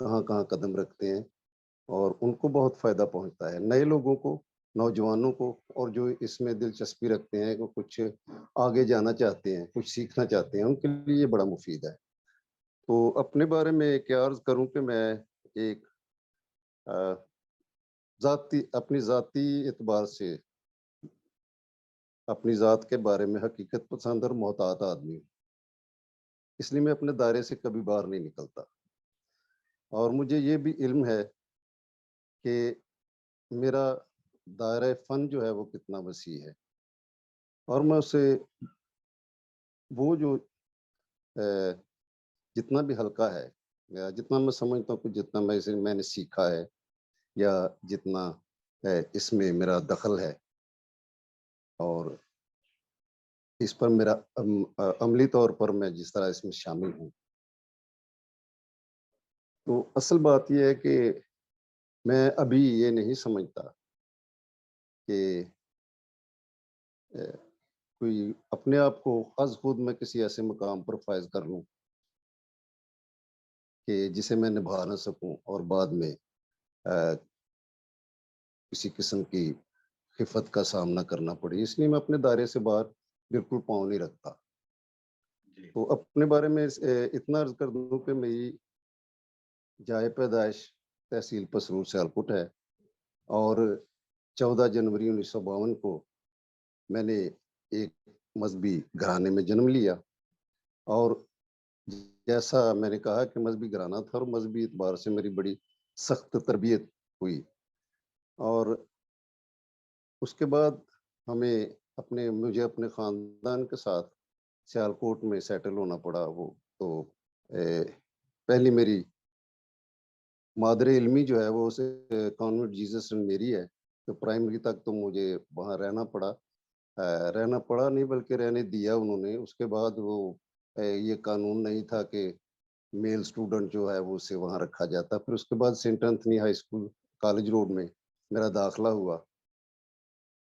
کہاں کہاں قدم رکھتے ہیں اور ان کو بہت فائدہ پہنچتا ہے، نئے لوگوں کو، نوجوانوں کو، اور جو اس میں دلچسپی رکھتے ہیں کہ کچھ آگے جانا چاہتے ہیں، کچھ سیکھنا چاہتے ہیں، ان کے لیے یہ بڑا مفید ہے۔ تو اپنے بارے میں کیا عرض کروں کہ میں ایک اپنی ذاتی اعتبار سے اپنی ذات کے بارے میں حقیقت پسند اور محتاط آدمی ہوں، اس لیے میں اپنے دائرے سے کبھی باہر نہیں نکلتا، اور مجھے یہ بھی علم ہے کہ میرا دائرہ فن جو ہے وہ کتنا وسیع ہے، اور میں اسے وہ جو جتنا بھی ہلکا ہے، یا جتنا میں سمجھتا ہوں کہ جتنا میں نے سیکھا ہے، یا جتنا اس میں میرا دخل ہے، اور اس پر میرا عملی طور پر میں جس طرح اس میں شامل ہوں، تو اصل بات یہ ہے کہ میں ابھی یہ نہیں سمجھتا کہ کوئی اپنے آپ کو از خود میں کسی ایسے مقام پر فائز کر لوں کہ جسے میں نبھا نہ سکوں اور بعد میں کسی قسم کی خفت کا سامنا کرنا پڑے، اس لیے میں اپنے دائرے سے باہر بالکل پاؤں نہیں رکھتا۔ تو اپنے بارے میں اتنا عرض کر دوں کہ میری جائے پیدائش تحصیل پسرور سیالکوٹ ہے، اور 14 جنوری 1952 کو میں نے ایک مذہبی گھرانے میں جنم لیا، اور جیسا میں نے کہا کہ مذہبی گھرانہ تھا، اور مذہبی اعتبار سے میری بڑی سخت تربیت ہوئی، اور اس کے بعد مجھے اپنے خاندان کے ساتھ سیالکوٹ میں سیٹل ہونا پڑا۔ وہ تو پہلی میری مادر علمی جو ہے وہ کانوینٹ جیزس اینڈ میری ہے، تو پرائمری تک تو مجھے وہاں رہنا پڑا نہیں بلکہ رہنے دیا انہوں نے۔ اس کے بعد وہ یہ قانون نہیں تھا کہ میل سٹوڈنٹ جو ہے وہ اسے وہاں رکھا جاتا۔ پھر اس کے بعد saint Anthony high school college road میں میرا داخلہ ہوا،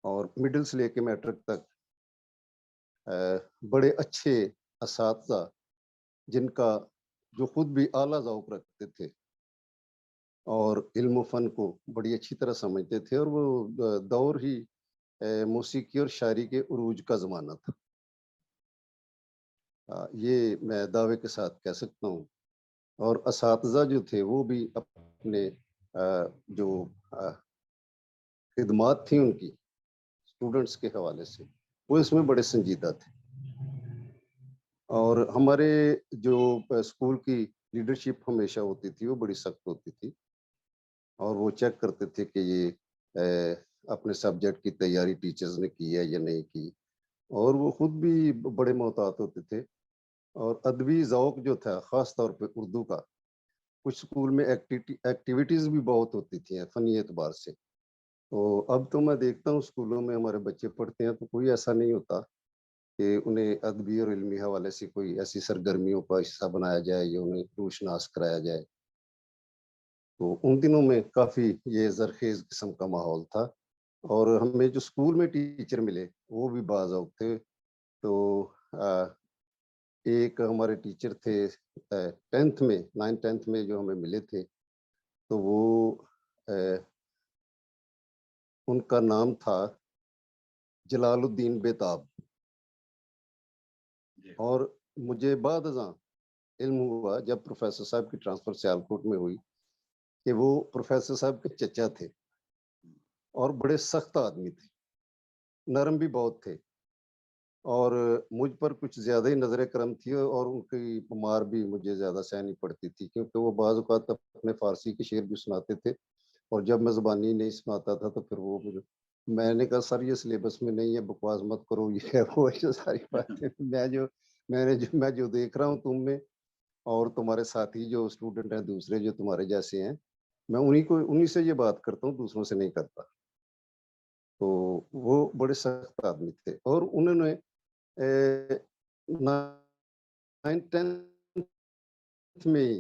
اور مڈل سے لے کے میٹرک تک بڑے اچھے اساتذہ جن کا جو خود بھی اعلیٰ ذوق رکھتے تھے اور علم و فن کو بڑی اچھی طرح سمجھتے تھے، اور وہ دور ہی موسیقی اور شاعری کے عروج کا زمانہ تھا، یہ میں دعوے کے ساتھ کہہ سکتا ہوں۔ اور اساتذہ جو تھے وہ بھی اپنے جو خدمات تھیں ان کی اسٹوڈنٹس کے حوالے سے، وہ اس میں بڑے سنجیدہ تھے، اور ہمارے جو اسکول کی لیڈرشپ ہمیشہ ہوتی تھی وہ بڑی سخت ہوتی تھی، اور وہ چیک کرتے تھے کہ یہ اپنے سبجیکٹ کی تیاری ٹیچرز نے کی ہے یا نہیں کی، اور وہ خود بھی بڑے محتاط ہوتے تھے۔ اور ادبی ذوق جو تھا خاص طور پہ اردو کا، کچھ اسکول میں ایکٹیویٹیز بھی بہت ہوتی تھیں فنی اعتبار سے۔ تو اب تو میں دیکھتا ہوں اسکولوں میں ہمارے بچے پڑھتے ہیں تو کوئی ایسا نہیں ہوتا کہ انہیں ادبی اور علمی حوالے سے کوئی ایسی سرگرمیوں کا حصہ بنایا جائے یا انہیں روشناس کرایا جائے۔ تو ان دنوں میں کافی یہ زرخیز قسم کا ماحول تھا، اور ہمیں جو اسکول میں ٹیچر ملے وہ بھی باذوق تھے۔ تو ایک ہمارے ٹیچر تھے 9th 10th میں جو ہمیں ملے تھے، تو وہ ان کا نام تھا جلال الدین بیتاب، اور مجھے بعد ازاں علم ہوا جب پروفیسر صاحب کی ٹرانسفر سیالکوٹ میں ہوئی کہ وہ پروفیسر صاحب کے چچا تھے، اور بڑے سخت آدمی تھے، نرم بھی بہت تھے، اور مجھ پر کچھ زیادہ ہی نظر کرم تھی، اور ان کی مار بھی مجھے زیادہ سہنی پڑتی تھی، کیونکہ وہ بعض اوقات اپنے فارسی کے شعر بھی سناتے تھے، اور جب میں زبانی نہیں سناتا تھا تو پھر وہ میں نے کہا سر یہ سلیبس میں نہیں ہے، بکواس مت کرو، یہ ہے وہ ہے ساری باتیں میں جو دیکھ رہا ہوں تم میں اور تمہارے ساتھی جو اسٹوڈنٹ ہیں دوسرے جو تمہارے جیسے ہیں، میں انہی سے یہ بات کرتا ہوں، دوسروں سے نہیں کرتا۔ تو وہ بڑے سخت آدمی تھے، اور انہوں نے 9th 10th میں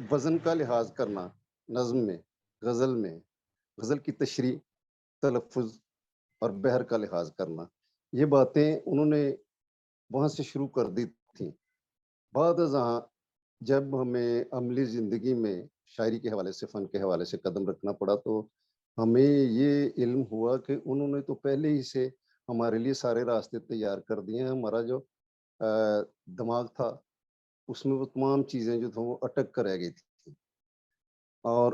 وزن کا لحاظ کرنا، نظم میں، غزل کی تشریح، تلفظ اور بحر کا لحاظ کرنا، یہ باتیں انہوں نے وہاں سے شروع کر دی تھیں۔ بعد ازاں جب ہمیں عملی زندگی میں شاعری کے حوالے سے، فن کے حوالے سے قدم رکھنا پڑا، تو ہمیں یہ علم ہوا کہ انہوں نے تو پہلے ہی سے ہمارے لیے سارے راستے تیار کر دیے ہیں. ہمارا جو دماغ تھا اس میں وہ تمام چیزیں جو تھیں وہ اٹک کر رہ گئی تھی، اور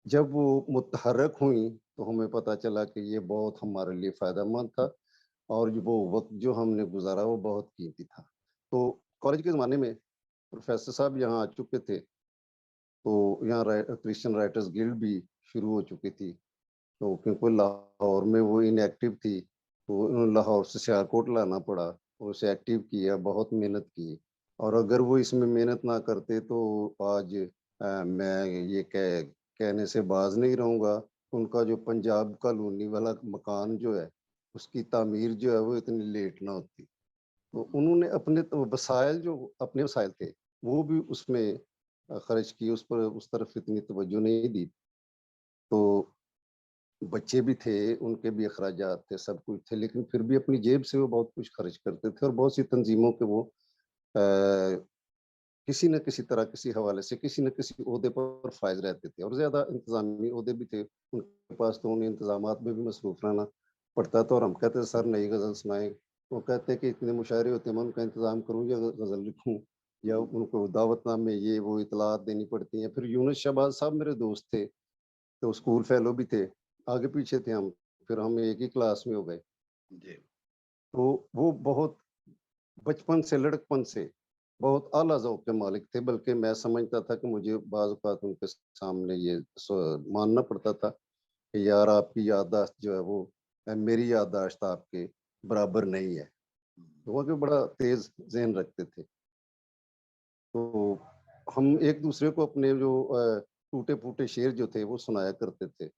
جب وہ متحرک ہوئیں تو ہمیں پتہ چلا کہ یہ بہت ہمارے لیے فائدہ مند تھا، اور وہ وقت جو ہم نے گزارا وہ بہت قیمتی تھا. تو کالج کے زمانے میں پروفیسر صاحب یہاں آ چکے تھے، تو یہاں کرسچن رائٹرز گلڈ بھی شروع ہو چکی تھی. تو کیونکہ لاہور میں وہ ان ایکٹیو تھی، تو انہوں نے لاہور سے سیالکوٹ لانا پڑا اور اسے ایکٹیو کیا، بہت محنت کی. اور اگر وہ اس میں محنت نہ کرتے تو آج میں یہ کہنے سے باز نہیں رہوں گا، ان کا جو پنجاب کالونی والا مکان جو ہے اس کی تعمیر جو ہے وہ اتنی لیٹ نہ ہوتی. تو انہوں نے اپنے وسائل، جو اپنے وسائل تھے وہ بھی اس میں خرچ کی، اس پر اس طرف اتنی توجہ نہیں دی. تو بچے بھی تھے، ان کے بھی اخراجات تھے، سب کچھ تھے، لیکن پھر بھی اپنی جیب سے وہ بہت کچھ خرچ کرتے تھے، اور بہت سی تنظیموں کے وہ کسی نہ کسی طرح، کسی حوالے سے، کسی نہ کسی عہدے پر فائز رہتے تھے، اور زیادہ انتظامی عہدے بھی تھے ان کے پاس، تو انہیں انتظامات میں بھی مصروف رہنا پڑتا تھا. اور ہم کہتے تھے سر نئی غزل سنائیں، وہ کہتے کہ اتنے مشاعرے ہوتے ہیں، میں ان کا انتظام کروں یا غزل لکھوں، یا ان کو دعوت نامے یہ وہ اطلاعات دینی پڑتی ہیں. پھر یونس شہباز صاحب میرے دوست تھے، تو اسکول فیلو بھی تھے، آگے پیچھے تھے ہم، پھر ہم ایک ہی کلاس میں ہو گئے. تو وہ بہت بچپن سے، لڑکپن سے بہت اعلیٰ ذوق کے مالک تھے، بلکہ میں سمجھتا تھا کہ مجھے بعض اوقات ان کے سامنے یہ ماننا پڑتا تھا کہ یار آپ کی یادداشت جو ہے وہ میری یادداشت آپ کے برابر نہیں ہے. وہ کہ بڑا تیز ذہن رکھتے تھے. تو ہم ایک دوسرے کو اپنے جو ٹوٹے پھوٹے شعر جو تھے وہ سنایا کرتے تھے.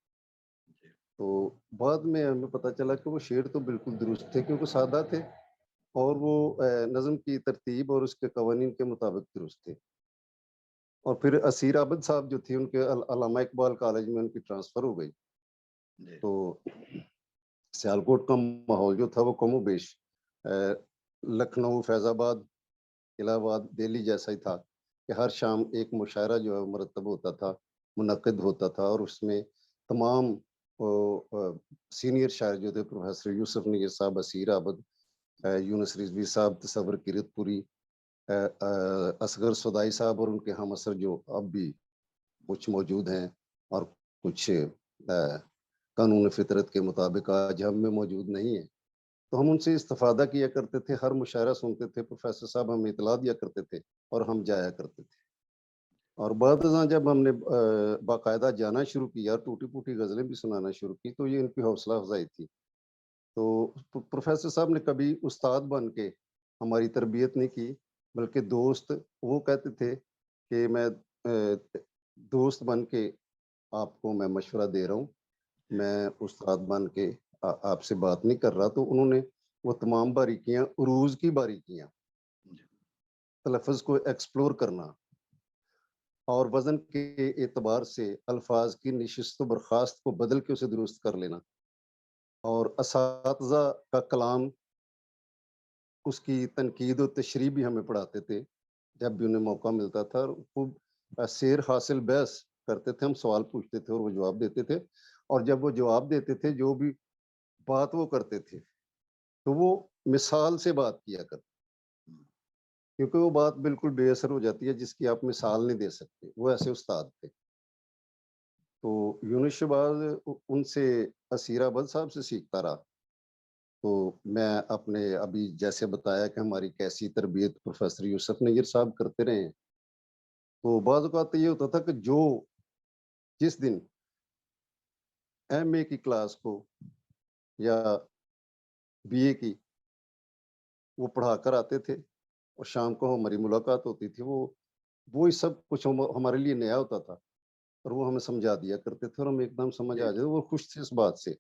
تو بعد میں ہمیں پتہ چلا کہ وہ شعر تو بالکل درست تھے، کیونکہ سادہ تھے، اور وہ نظم کی ترتیب اور اس کے قوانین کے مطابق درست تھے. اور پھر اسیر عابد صاحب جو تھے، ان کے علامہ اقبال کالج میں ان کی ٹرانسفر ہو گئی. تو سیالکوٹ کا ماحول جو تھا وہ کم و بیش لکھنؤ، فیض آباد، الہ آباد، دہلی جیسا ہی تھا، کہ ہر شام ایک مشاعرہ جو ہے مرتب ہوتا تھا، منعقد ہوتا تھا، اور اس میں تمام سینئر شاعر جو تھے، پروفیسر یوسف نیر صاحب، اسیر عابد، یونس رضوی صاحب، تصور کرت پوری، اصغر صدائی صاحب، اور ان کے ہم اثر جو اب بھی کچھ موجود ہیں، اور کچھ قانون فطرت کے مطابق آج ہم میں موجود نہیں ہیں. تو ہم ان سے استفادہ کیا کرتے تھے، ہر مشاعرہ سنتے تھے، پروفیسر صاحب ہمیں اطلاع دیا کرتے تھے، اور ہم جایا کرتے تھے. اور بعد ازاں جب ہم نے باقاعدہ جانا شروع کیا، ٹوٹی پوٹی غزلیں بھی سنانا شروع کی، تو یہ ان کی حوصلہ افزائی تھی. تو پروفیسر صاحب نے کبھی استاد بن کے ہماری تربیت نہیں کی، بلکہ دوست. وہ کہتے تھے کہ میں دوست بن کے آپ کو میں مشورہ دے رہا ہوں، میں استاد بن کے آپ سے بات نہیں کر رہا. تو انہوں نے وہ تمام باریکیاں، عروض کی باریکیاں، تلفظ کو ایکسپلور کرنا، اور وزن کے اعتبار سے الفاظ کی نشست و برخاست کو بدل کے اسے درست کر لینا، اور اساتذہ کا کلام، اس کی تنقید و تشریح بھی ہمیں پڑھاتے تھے جب بھی انہیں موقع ملتا تھا. خوب سیر حاصل بحث کرتے تھے، ہم سوال پوچھتے تھے اور وہ جواب دیتے تھے. اور جب وہ جواب دیتے تھے، جو بھی بات وہ کرتے تھے تو وہ مثال سے بات کیا کرتے، کیونکہ وہ بات بالکل بے اثر ہو جاتی ہے جس کی آپ مثال نہیں دے سکتے. وہ ایسے استاد تھے. تو یونس شہباز ان سے، اسیر عابد صاحب سے سیکھتا رہا. تو میں اپنے ابھی جیسے بتایا کہ ہماری کیسی تربیت پروفیسر یوسف نیر صاحب کرتے رہے ہیں، تو بعض اوقات یہ ہوتا تھا کہ جو جس دن ایم اے کی کلاس کو یا بی اے کی وہ پڑھا کر آتے تھے، اور شام کو ہماری ملاقات ہوتی تھی، وہ سب کچھ ہمارے لیے نیا ہوتا تھا، اور وہ ہمیں سمجھا دیا کرتے تھے، اور ہم ایک دم سمجھ آ جاتے. وہ خوش تھے اس بات سے،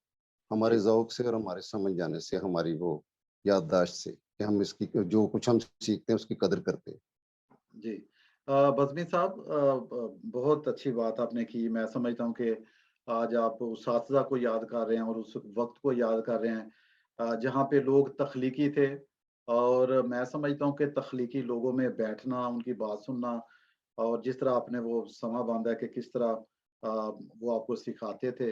ہمارے ذوق سے اور ہمارے سمجھ جانے سے، ہماری وہ یادداشت سے، کہ ہم اس کی جو کچھ ہم سیکھتے ہیں اس کی قدر کرتے ہیں. جی بزمی صاحب، بہت اچھی بات آپ نے کی. میں سمجھتا ہوں کہ آج آپ اساتذہ کو یاد کر رہے ہیں اور اس وقت کو یاد کر رہے ہیں جہاں پہ لوگ تخلیقی تھے، اور میں سمجھتا ہوں کہ تخلیقی لوگوں میں بیٹھنا، ان کی بات سننا اور جس طرح آپ نے وہ سما باندھا کہ کس طرح وہ آپ کو سکھاتے تھے،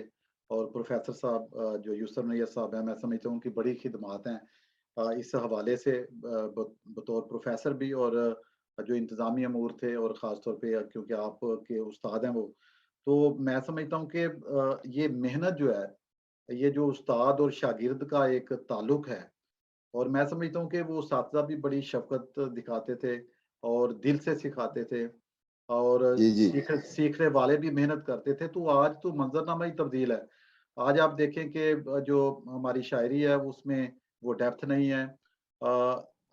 اور پروفیسر صاحب جو یسر نیت صاحب ہیں، میں سمجھتا ہوں ان کی بڑی خدمات ہیں اس حوالے سے، بطور پروفیسر بھی، اور جو انتظامی امور تھے، اور خاص طور پہ کیونکہ آپ کے استاد ہیں وہ، تو میں سمجھتا ہوں کہ یہ محنت جو ہے، یہ جو استاد اور شاگرد کا ایک تعلق ہے، اور میں سمجھتا ہوں کہ وہ اساتذہ بھی بڑی شفقت دکھاتے تھے اور دل سے سکھاتے تھے، اور جی جی سیکھنے والے بھی محنت کرتے تھے، تو آج تو منظرنامہ ہی تبدیل ہے۔ آج آپ دیکھیں کہ جو ہماری شاعری ہے اس میں وہ ڈیپتھ نہیں ہے۔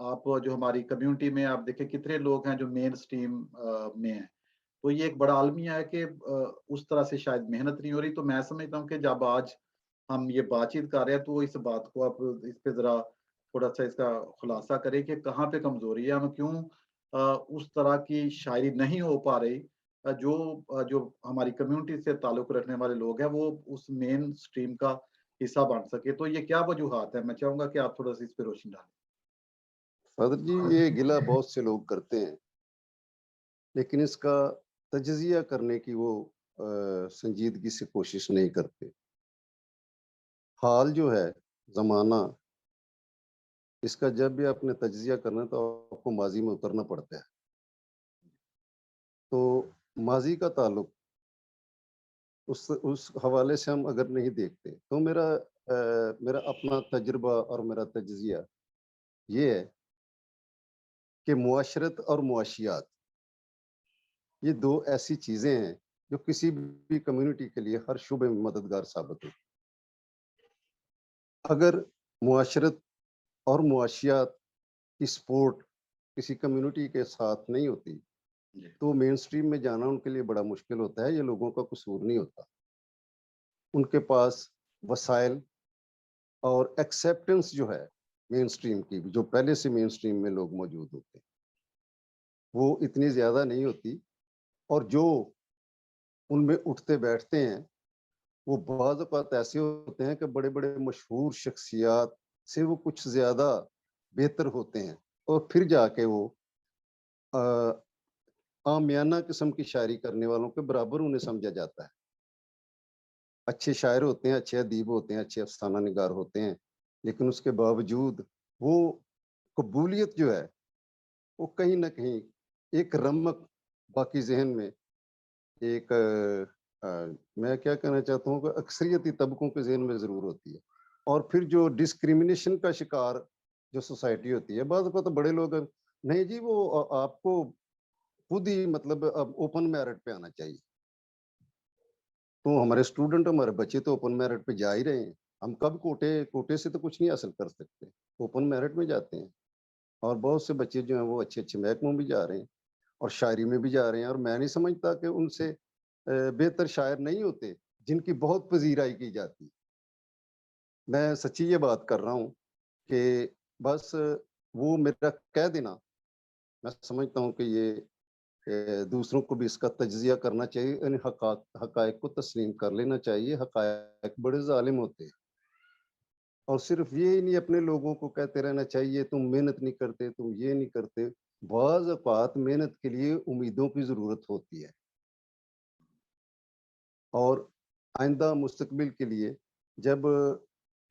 آپ جو ہماری کمیونٹی میں آپ دیکھیں کتنے لوگ ہیں جو مین سٹریم میں ہیں۔ تو یہ ایک بڑا المیہ ہے کہ اس طرح سے شاید محنت نہیں ہو رہی، تو میں سمجھتا ہوں کہ جب آج ہم یہ بات چیت کر رہے ہیں تو اس بات کو آپ اس پہ ذرا تھوڑا سا اس کا خلاصہ کریں کہ کہاں پہ کمزوری ہے، ہم کیوں اس طرح کی شاعری نہیں ہو پا رہی، جو ہماری کمیونٹی سے تعلق رکھنے والے لوگ ہیں وہ اس مین سٹریم کا حصہ بن سکے۔ تو یہ کیا وجوہات ہیں؟ میں چاہوں گا کہ آپ تھوڑا سا اس پہ روشنی ڈالیں۔ فادر جی، یہ گلہ بہت سے لوگ کرتے ہیں، لیکن اس کا تجزیہ کرنے کی وہ سنجیدگی سے کوشش نہیں کرتے۔ حال جو ہے، زمانہ، اس کا جب بھی آپ نے تجزیہ کرنا ہے تو آپ کو ماضی میں اترنا پڑتا ہے۔ تو ماضی کا تعلق اس حوالے سے ہم اگر نہیں دیکھتے تو میرا اپنا تجربہ اور میرا تجزیہ یہ ہے کہ معاشرت اور معاشیات، یہ دو ایسی چیزیں ہیں جو کسی بھی کمیونٹی کے لیے ہر شعبے میں مددگار ثابت ہوتی۔ اگر معاشرت اور معاشیات کی سپورٹ کسی کمیونٹی کے ساتھ نہیں ہوتی جی تو مین سٹریم میں جانا ان کے لیے بڑا مشکل ہوتا ہے۔ یہ لوگوں کا قصور نہیں ہوتا، ان کے پاس وسائل اور ایکسیپٹنس جو ہے مین سٹریم کی، جو پہلے سے مین سٹریم میں لوگ موجود ہوتے ہیں، وہ اتنی زیادہ نہیں ہوتی، اور جو ان میں اٹھتے بیٹھتے ہیں وہ بعض اوقات ایسے ہوتے ہیں کہ بڑے بڑے مشہور شخصیات سے وہ کچھ زیادہ بہتر ہوتے ہیں، اور پھر جا کے وہ عامیانہ قسم کی شاعری کرنے والوں کے برابر انہیں سمجھا جاتا ہے۔ اچھے شاعر ہوتے ہیں، اچھے ادیب ہوتے ہیں، اچھے افسانہ نگار ہوتے ہیں، لیکن اس کے باوجود وہ قبولیت جو ہے وہ کہیں نہ کہیں ایک رمق باقی ذہن میں ایک میں کیا کہنا چاہتا ہوں کہ اکثریتی طبقوں کے ذہن میں ضرور ہوتی ہے۔ اور پھر جو ڈسکریمنیشن کا شکار جو سوسائٹی ہوتی ہے، بعض اوقات بڑے لوگ نہیں جی، وہ آپ کو خود ہی مطلب اب اوپن میرٹ پہ آنا چاہیے۔ تو ہمارے اسٹوڈنٹ، ہمارے بچے تو اوپن میرٹ پہ جا ہی رہے ہیں، ہم کب کوٹے سے تو کچھ نہیں حاصل کر سکتے، اوپن میرٹ میں جاتے ہیں، اور بہت سے بچے جو ہیں وہ اچھے اچھے محکموں بھی جا رہے ہیں اور شاعری میں بھی جا رہے ہیں، اور میں نہیں سمجھتا کہ ان سے بہتر شاعر نہیں ہوتے جن کی بہت پذیرائی کی جاتی۔ میں سچی یہ بات کر رہا ہوں کہ بس وہ میرا کہہ دینا، میں سمجھتا ہوں کہ یہ دوسروں کو بھی اس کا تجزیہ کرنا چاہیے، ان حقائق کو تسلیم کر لینا چاہیے۔ حقائق بڑے ظالم ہوتے ہیں، اور صرف یہ ہی نہیں اپنے لوگوں کو کہتے رہنا چاہیے تم محنت نہیں کرتے، تم یہ نہیں کرتے۔ بعض اوقات محنت کے لیے امیدوں کی ضرورت ہوتی ہے، اور آئندہ مستقبل کے لیے جب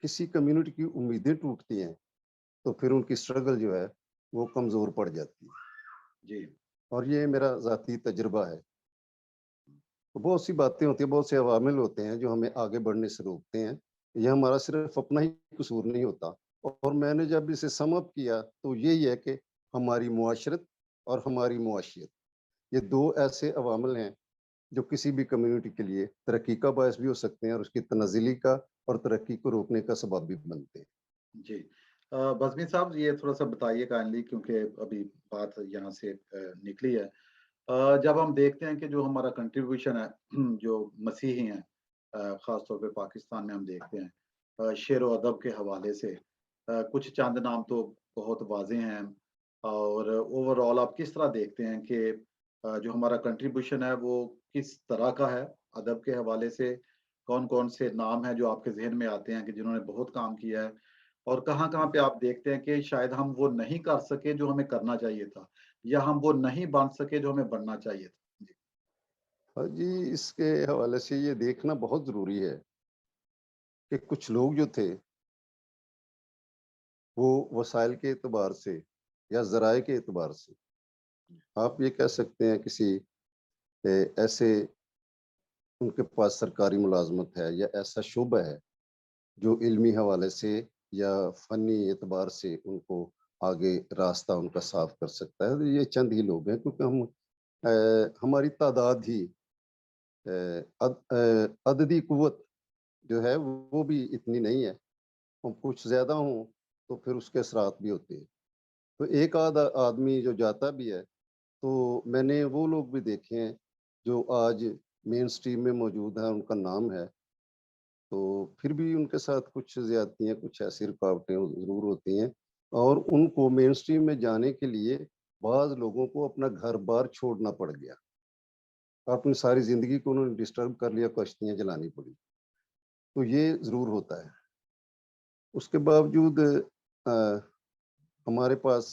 کسی کمیونٹی کی امیدیں ٹوٹتی ہیں تو پھر ان کی سٹرگل جو ہے وہ کمزور پڑ جاتی ہے۔ جی اور یہ میرا ذاتی تجربہ ہے۔ بہت سی باتیں ہوتی ہیں، بہت سے عوامل ہوتے ہیں جو ہمیں آگے بڑھنے سے روکتے ہیں۔ یہ ہمارا صرف اپنا ہی قصور نہیں ہوتا، اور میں نے جب اسے سم اپ کیا تو یہی ہے کہ ہماری معاشرت اور ہماری معاشیت، یہ دو ایسے عوامل ہیں جو کسی بھی کمیونٹی کے لیے ترقی کا باعث بھی ہو سکتے ہیں، اور اس کی تنزلی کا اور ترقی کو روکنے کا سبب بھی بنتے ہیں۔ جی بزمی صاحب، یہ تھوڑا سا بتائیے کائنڈلی، کیونکہ ابھی بات یہاں سے نکلی ہے۔ جب ہم دیکھتے ہیں کہ جو ہمارا کنٹریبیوشن ہے جو مسیحی ہیں، خاص طور پہ پاکستان میں ہم دیکھتے ہیں شعر و ادب کے حوالے سے، کچھ چند نام تو بہت واضح ہیں، اور اوور آل آپ کس طرح دیکھتے ہیں کہ جو ہمارا کنٹریبیوشن ہے وہ کس طرح کا ہے ادب کے حوالے سے؟ کون کون سے نام ہیں جو آپ کے ذہن میں آتے ہیں کہ جنہوں نے بہت کام کیا ہے، اور کہاں کہاں پہ آپ دیکھتے ہیں کہ شاید ہم وہ نہیں کر سکے جو ہمیں کرنا چاہیے تھا؟ یا ہم وہ نہیں بن سکے جو ہمیں بننا چاہیے تھا؟ جی ہاں جی، اس کے حوالے سے یہ دیکھنا بہت ضروری ہے کہ کچھ لوگ جو تھے وہ وسائل کے اعتبار سے یا ذرائع کے اعتبار سے، آپ یہ کہہ سکتے ہیں کسی ایسے ان کے پاس سرکاری ملازمت ہے یا ایسا شعبہ ہے جو علمی حوالے سے یا فنی اعتبار سے ان کو آگے راستہ ان کا صاف کر سکتا ہے. یہ چند ہی لوگ ہیں، کیونکہ ہماری تعداد ہی عددی قوت جو ہے وہ بھی اتنی نہیں ہے. ہم کچھ زیادہ ہوں تو پھر اس کے اثرات بھی ہوتے ہیں. تو ایک آدمی جو جاتا بھی ہے تو میں نے وہ لوگ بھی دیکھے ہیں جو آج مین سٹریم میں موجود ہیں، ان کا نام ہے، تو پھر بھی ان کے ساتھ کچھ زیادتیاں، کچھ ایسی رکاوٹیں ضرور ہوتی ہیں، اور ان کو مین سٹریم میں جانے کے لیے بعض لوگوں کو اپنا گھر بار چھوڑنا پڑ گیا. اپنی ساری زندگی کو انہوں نے ڈسٹرب کر لیا، کشتیاں جلانی پڑی. تو یہ ضرور ہوتا ہے. اس کے باوجود ہمارے پاس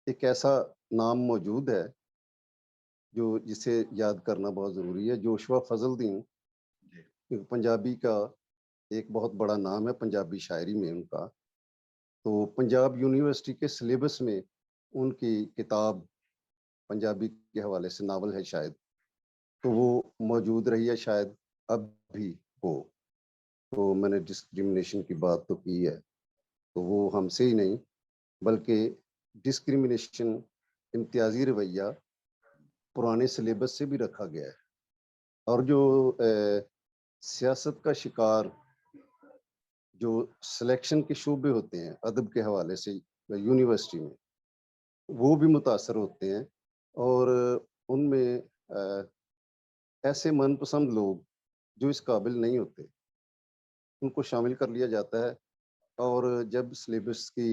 ایک ایسا نام موجود ہے جو جسے یاد کرنا بہت ضروری ہے. جوشوا فضل الدین پنجابی کا ایک بہت بڑا نام ہے پنجابی شاعری میں ان کا. تو پنجاب یونیورسٹی کے سلیبس میں ان کی کتاب پنجابی کے حوالے سے ناول ہے شاید، تو وہ موجود رہی ہے، شاید اب بھی ہو. تو میں نے ڈسکریمنیشن کی بات تو کی ہے، تو وہ ہم سے ہی نہیں بلکہ ڈسکریمنیشن، امتیازی رویہ پرانے سلیبس سے بھی رکھا گیا ہے. اور جو سیاست کا شکار جو سلیکشن کے شعبے ہوتے ہیں ادب کے حوالے سے یونیورسٹی میں، وہ بھی متاثر ہوتے ہیں. اور ان میں ایسے من پسند لوگ جو اس قابل نہیں ہوتے ان کو شامل کر لیا جاتا ہے. اور جب سلیبس کی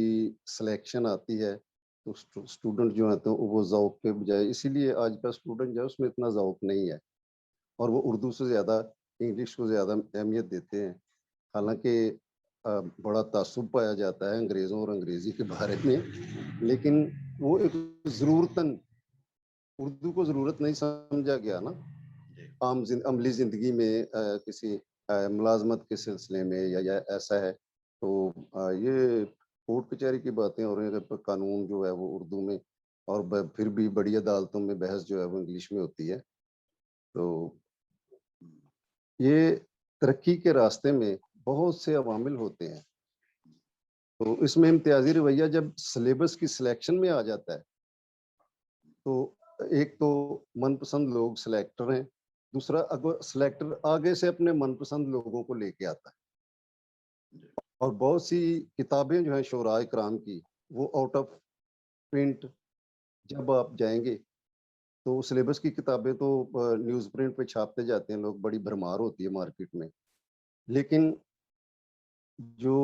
سلیکشن آتی ہے تو اسٹوڈنٹ جو ہیں تو وہ ذوق کے بجائے، اسی لیے آج کا اسٹوڈنٹ جو ہے اس میں اتنا ذوق نہیں ہے، اور وہ اردو سے زیادہ انگلش کو زیادہ اہمیت دیتے ہیں. حالانکہ بڑا تعصب پایا جاتا ہے انگریزوں اور انگریزی کے بارے میں، لیکن وہ ایک ضرورتاً اردو کو ضرورت نہیں سمجھا گیا نا عام عملی زندگی میں. کسی ملازمت کے سلسلے میں یا ایسا ہے تو یہ کورٹ کچہری کی باتیں ہو رہی ہیں. قانون جو ہے وہ اردو میں، اور پھر بھی بڑی عدالتوں میں بحث جو ہے وہ انگلش میں ہوتی ہے. تو یہ ترقی کے راستے میں بہت سے عوامل ہوتے ہیں. تو اس میں امتیازی رویہ جب سلیبس کی سلیکشن میں آ جاتا ہے تو ایک تو من پسند لوگ سلیکٹر ہیں، دوسرا اگر سلیکٹر آگے سے اپنے من پسند لوگوں کو لے کے آتا ہے. اور بہت سی کتابیں جو ہیں شعراء کرام کی وہ آؤٹ آف پرنٹ جب آپ جائیں گے تو سلیبس کی کتابیں تو نیوز پرنٹ پہ چھاپتے جاتے ہیں لوگ، بڑی بھرمار ہوتی ہے مارکیٹ میں، لیکن جو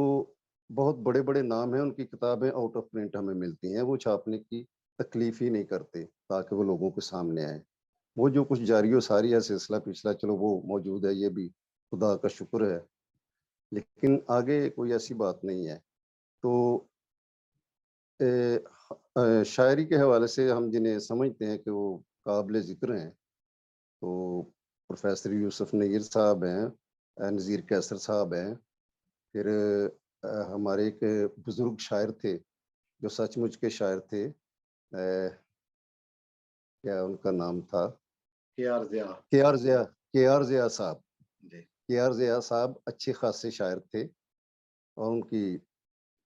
بہت بڑے بڑے نام ہیں ان کی کتابیں آؤٹ آف پرنٹ ہمیں ملتی ہیں. وہ چھاپنے کی تکلیف ہی نہیں کرتے تاکہ وہ لوگوں کے سامنے آئے. وہ جو کچھ جاری و ساری ہے سلسلہ پچھلا، چلو وہ موجود ہے، یہ بھی خدا کا شکر ہے، لیکن آگے کوئی ایسی بات نہیں ہے. تو شاعری کے حوالے سے ہم جنہیں سمجھتے ہیں کہ وہ قابل ذکر ہیں تو پروفیسر یوسف نیر صاحب ہیں، نذیر کیسر صاحب ہیں، پھر ہمارے ایک بزرگ شاعر تھے جو سچ مچ کے شاعر تھے، کیا ان کا نام تھا، کے آر ضیاء. کے آر ضیاء صاحب. جی کے آر ضیاء صاحب اچھے خاصے شاعر تھے، اور ان کی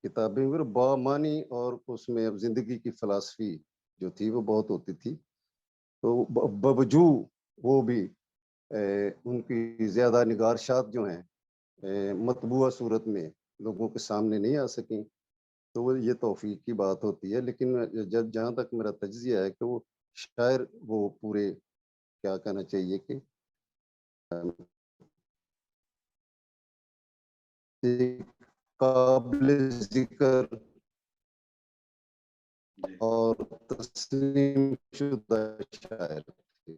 کتابیں بامانی، اور اس میں زندگی کی فلسفی جو تھی وہ بہت ہوتی تھی. تو بوجو وہ بھی ان کی زیادہ نگارشات جو ہیں مطبوعہ صورت میں لوگوں کے سامنے نہیں آ سکیں، تو وہ یہ توفیق کی بات ہوتی ہے. لیکن جہاں تک میرا تجزیہ ہے کہ وہ شاعر وہ پورے کیا کہنا چاہیے کہ قابل ذکر اور تسلیم شدہ شاعر تھے.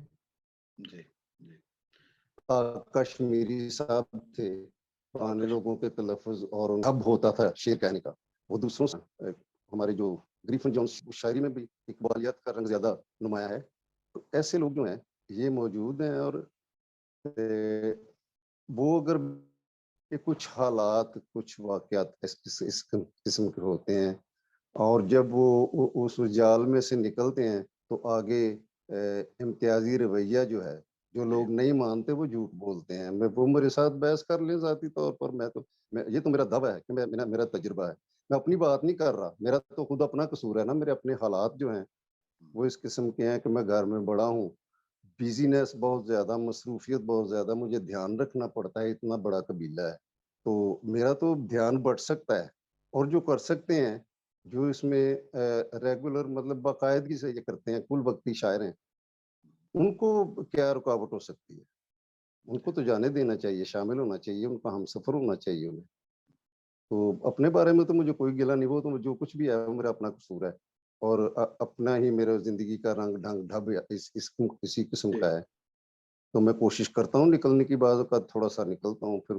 جی جی کشمیری صاحب تھے، پرانے لوگوں کے تلفظ اور اب ہوتا تھا شعر کہنے کا، وہ دوسروں سے ہمارے جو گریفن جونس شاعری میں بھی اقبالیات کا رنگ زیادہ نمایاں ہے. تو ایسے لوگ جو ہیں یہ موجود ہیں, اور وہ اگر کہ کچھ حالات, کچھ واقعات اس قسم کے ہوتے ہیں, اور جب وہ اس جال میں سے نکلتے ہیں تو آگے امتیازی رویہ جو ہے, جو لوگ نہیں مانتے وہ جھوٹ بولتے ہیں. وہ میرے ساتھ بحث کر لیں ذاتی طور پر, یہ تو میرا دعویٰ ہے کہ میرا تجربہ ہے, میں اپنی بات نہیں کر رہا, میرا تو خود اپنا قصور ہے نا, میرے اپنے حالات جو ہیں وہ اس قسم کے ہیں کہ میں گھر میں بڑا ہوں, بیزینس بہت زیادہ, مصروفیت بہت زیادہ, مجھے دھیان رکھنا پڑتا ہے, اتنا بڑا قبیلہ ہے, تو میرا تو دھیان بڑھ سکتا ہے. اور جو کر سکتے ہیں, جو اس میں ریگولر مطلب باقاعدگی سے یہ کرتے ہیں, کل وقتی شاعر ہیں, ان کو کیا رکاوٹ ہو سکتی ہے؟ ان کو تو جانے دینا چاہیے, شامل ہونا چاہیے, ان کا ہم سفر ہونا چاہیے انہیں. تو اپنے بارے میں تو مجھے کوئی گلا نہیں, وہ تو جو کچھ بھی ہے وہ میرا اپنا قصور ہے, اور اپنا ہی میرے زندگی کا رنگ ڈھنگ ڈھب اسی قسم کا ہے. تو میں کوشش کرتا ہوں نکلنے کی, بعض اوقات تھوڑا سا نکلتا ہوں, پھر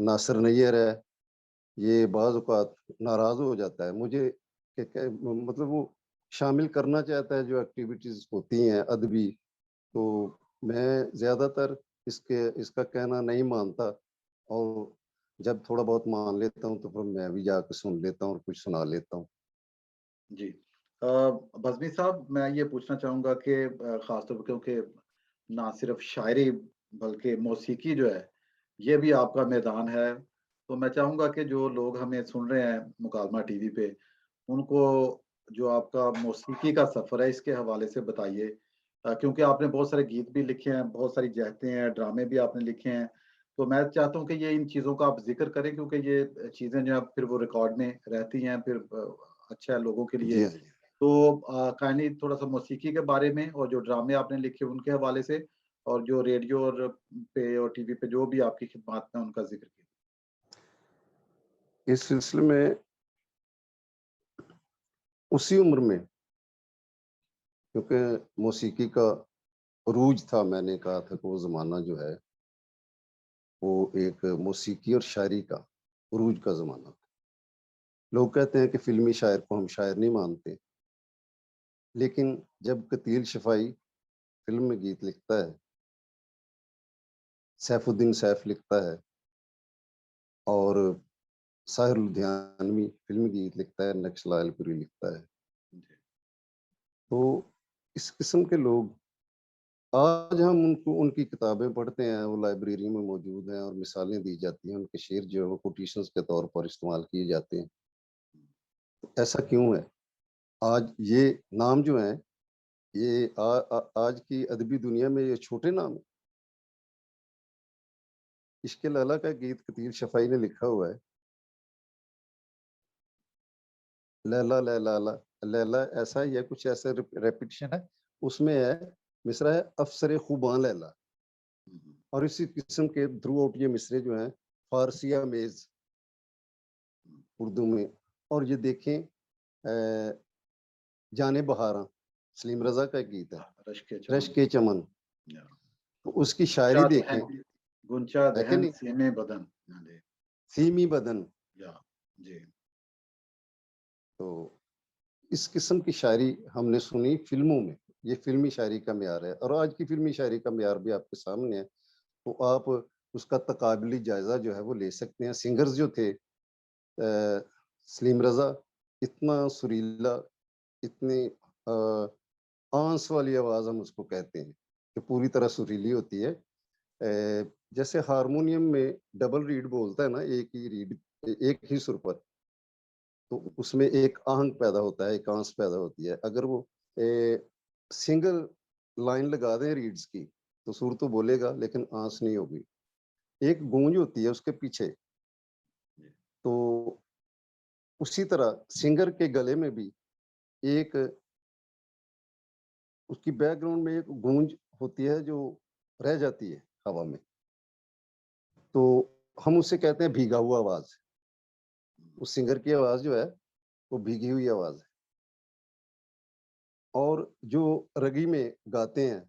ناصر نیئر ہے, یہ بعض اوقات ناراض ہو جاتا ہے مجھے کہ مطلب وہ شامل کرنا چاہتا ہے جو ایکٹیویٹیز ہوتی ہیں ادبی, تو میں زیادہ تر اس کا کہنا نہیں مانتا, اور جب تھوڑا بہت مان لیتا ہوں تو پھر میں بھی جا کے سن لیتا ہوں اور کچھ سنا لیتا ہوں. جی بزمی صاحب, میں یہ پوچھنا چاہوں گا کہ خاص طور پر کیونکہ نہ صرف شاعری بلکہ موسیقی جو ہے یہ بھی آپ کا میدان ہے, تو میں چاہوں گا کہ جو لوگ ہمیں سن رہے ہیں مکالمہ ٹی وی پہ, ان کو جو آپ کا موسیقی کا سفر ہے اس کے حوالے سے بتائیے, کیونکہ آپ نے بہت سارے گیت بھی لکھے ہیں, بہت ساری جہتیں ہیں, ڈرامے بھی آپ نے لکھے ہیں, تو میں چاہتا ہوں کہ یہ ان چیزوں کا آپ ذکر کریں, کیونکہ یہ چیزیں جو ہیں پھر وہ ریکارڈ میں رہتی ہیں, پھر اچھا ہے لوگوں کے لیے. جی ہاں جی. تو کائنڈلی تھوڑا سا موسیقی کے بارے میں, اور جو ڈرامے آپ نے لکھے ان کے حوالے سے, اور جو ریڈیو اور پہ اور ٹی وی پہ جو بھی آپ کی خدمات میں ان کا ذکر کیا. اس سلسلے میں اسی عمر میں, کیونکہ موسیقی کا عروج تھا, میں نے کہا تھا کہ وہ زمانہ جو ہے وہ ایک موسیقی اور شاعری کا عروج کا زمانہ تھا. لوگ کہتے ہیں کہ فلمی شاعر کو ہم شاعر نہیں مانتے, لیکن جب قتیل شفائی فلم میں گیت لکھتا ہے, سیف الدین سیف لکھتا ہے, اور ساحر لدھیانوی فلم گیت لکھتا ہے, نقش لائل پوری لکھتا ہے, تو اس قسم کے لوگ آج ہم ان کی کتابیں پڑھتے ہیں, وہ لائبریری میں موجود ہیں اور مثالیں دی جاتی ہیں, ان کے شعر جو ہے وہ کوٹیشنز کے طور پر استعمال کیے جاتے ہیں. ایسا کیوں ہے؟ آج یہ نام جو ہیں یہ آج کی ادبی دنیا میں یہ چھوٹے نام ہیں. عشق لالا کا گیت قتیل شفائی نے لکھا ہوا ہے, لیلا لیلا لیلا, ایسا ہی ہے, کچھ ایسا ریپیٹیشن ہے, اس میں ہے مصرع ہے افسر خوباں لیلا, اور اسی قسم کے تھرو آؤٹ یہ مصرے جو ہیں فارسیہ میز اردو میں. اور یہ دیکھیں جانے بہاراں سلیم رضا کا گیت ہے, رش کے چمن, اس کی شاعری دیکھیں, گنچا ہے کہ دہن نہیں, سیمے بدن, سیمی بدن. جی. تو اس قسم کی شاعری ہم نے سنی فلموں میں, یہ فلمی شاعری کا معیار ہے, اور آج کی فلمی شاعری کا معیار بھی آپ کے سامنے ہے, تو آپ اس کا تقابلی جائزہ جو ہے وہ لے سکتے ہیں. سنگرز جو تھے, سلیم رضا اتنا سریلا, اتنی آنس والی آواز ہم اس کو کہتے ہیں کہ پوری طرح سریلی ہوتی ہے, جیسے ہارمونیم میں ڈبل ریڈ بولتا ہے نا, ایک ہی ریڈ ایک ہی سر پر, تو اس میں ایک آہنگ پیدا ہوتا ہے, ایک آنس پیدا ہوتی ہے. اگر وہ سنگل لائن لگا دیں ریڈز کی تو سر تو بولے گا لیکن آنس نہیں ہوگی, ایک گونج ہوتی ہے اس کے پیچھے. تو اسی طرح سنگر کے گلے میں بھی ایک اس کی بیک گراؤنڈ میں ایک گونج ہوتی ہے جو رہ جاتی ہے ہوا میں, تو ہم اسے کہتے ہیں بھیگا ہوا آواز. اس سنگر کی آواز جو ہے وہ بھیگی ہوئی آواز ہے. اور جو رگی میں گاتے ہیں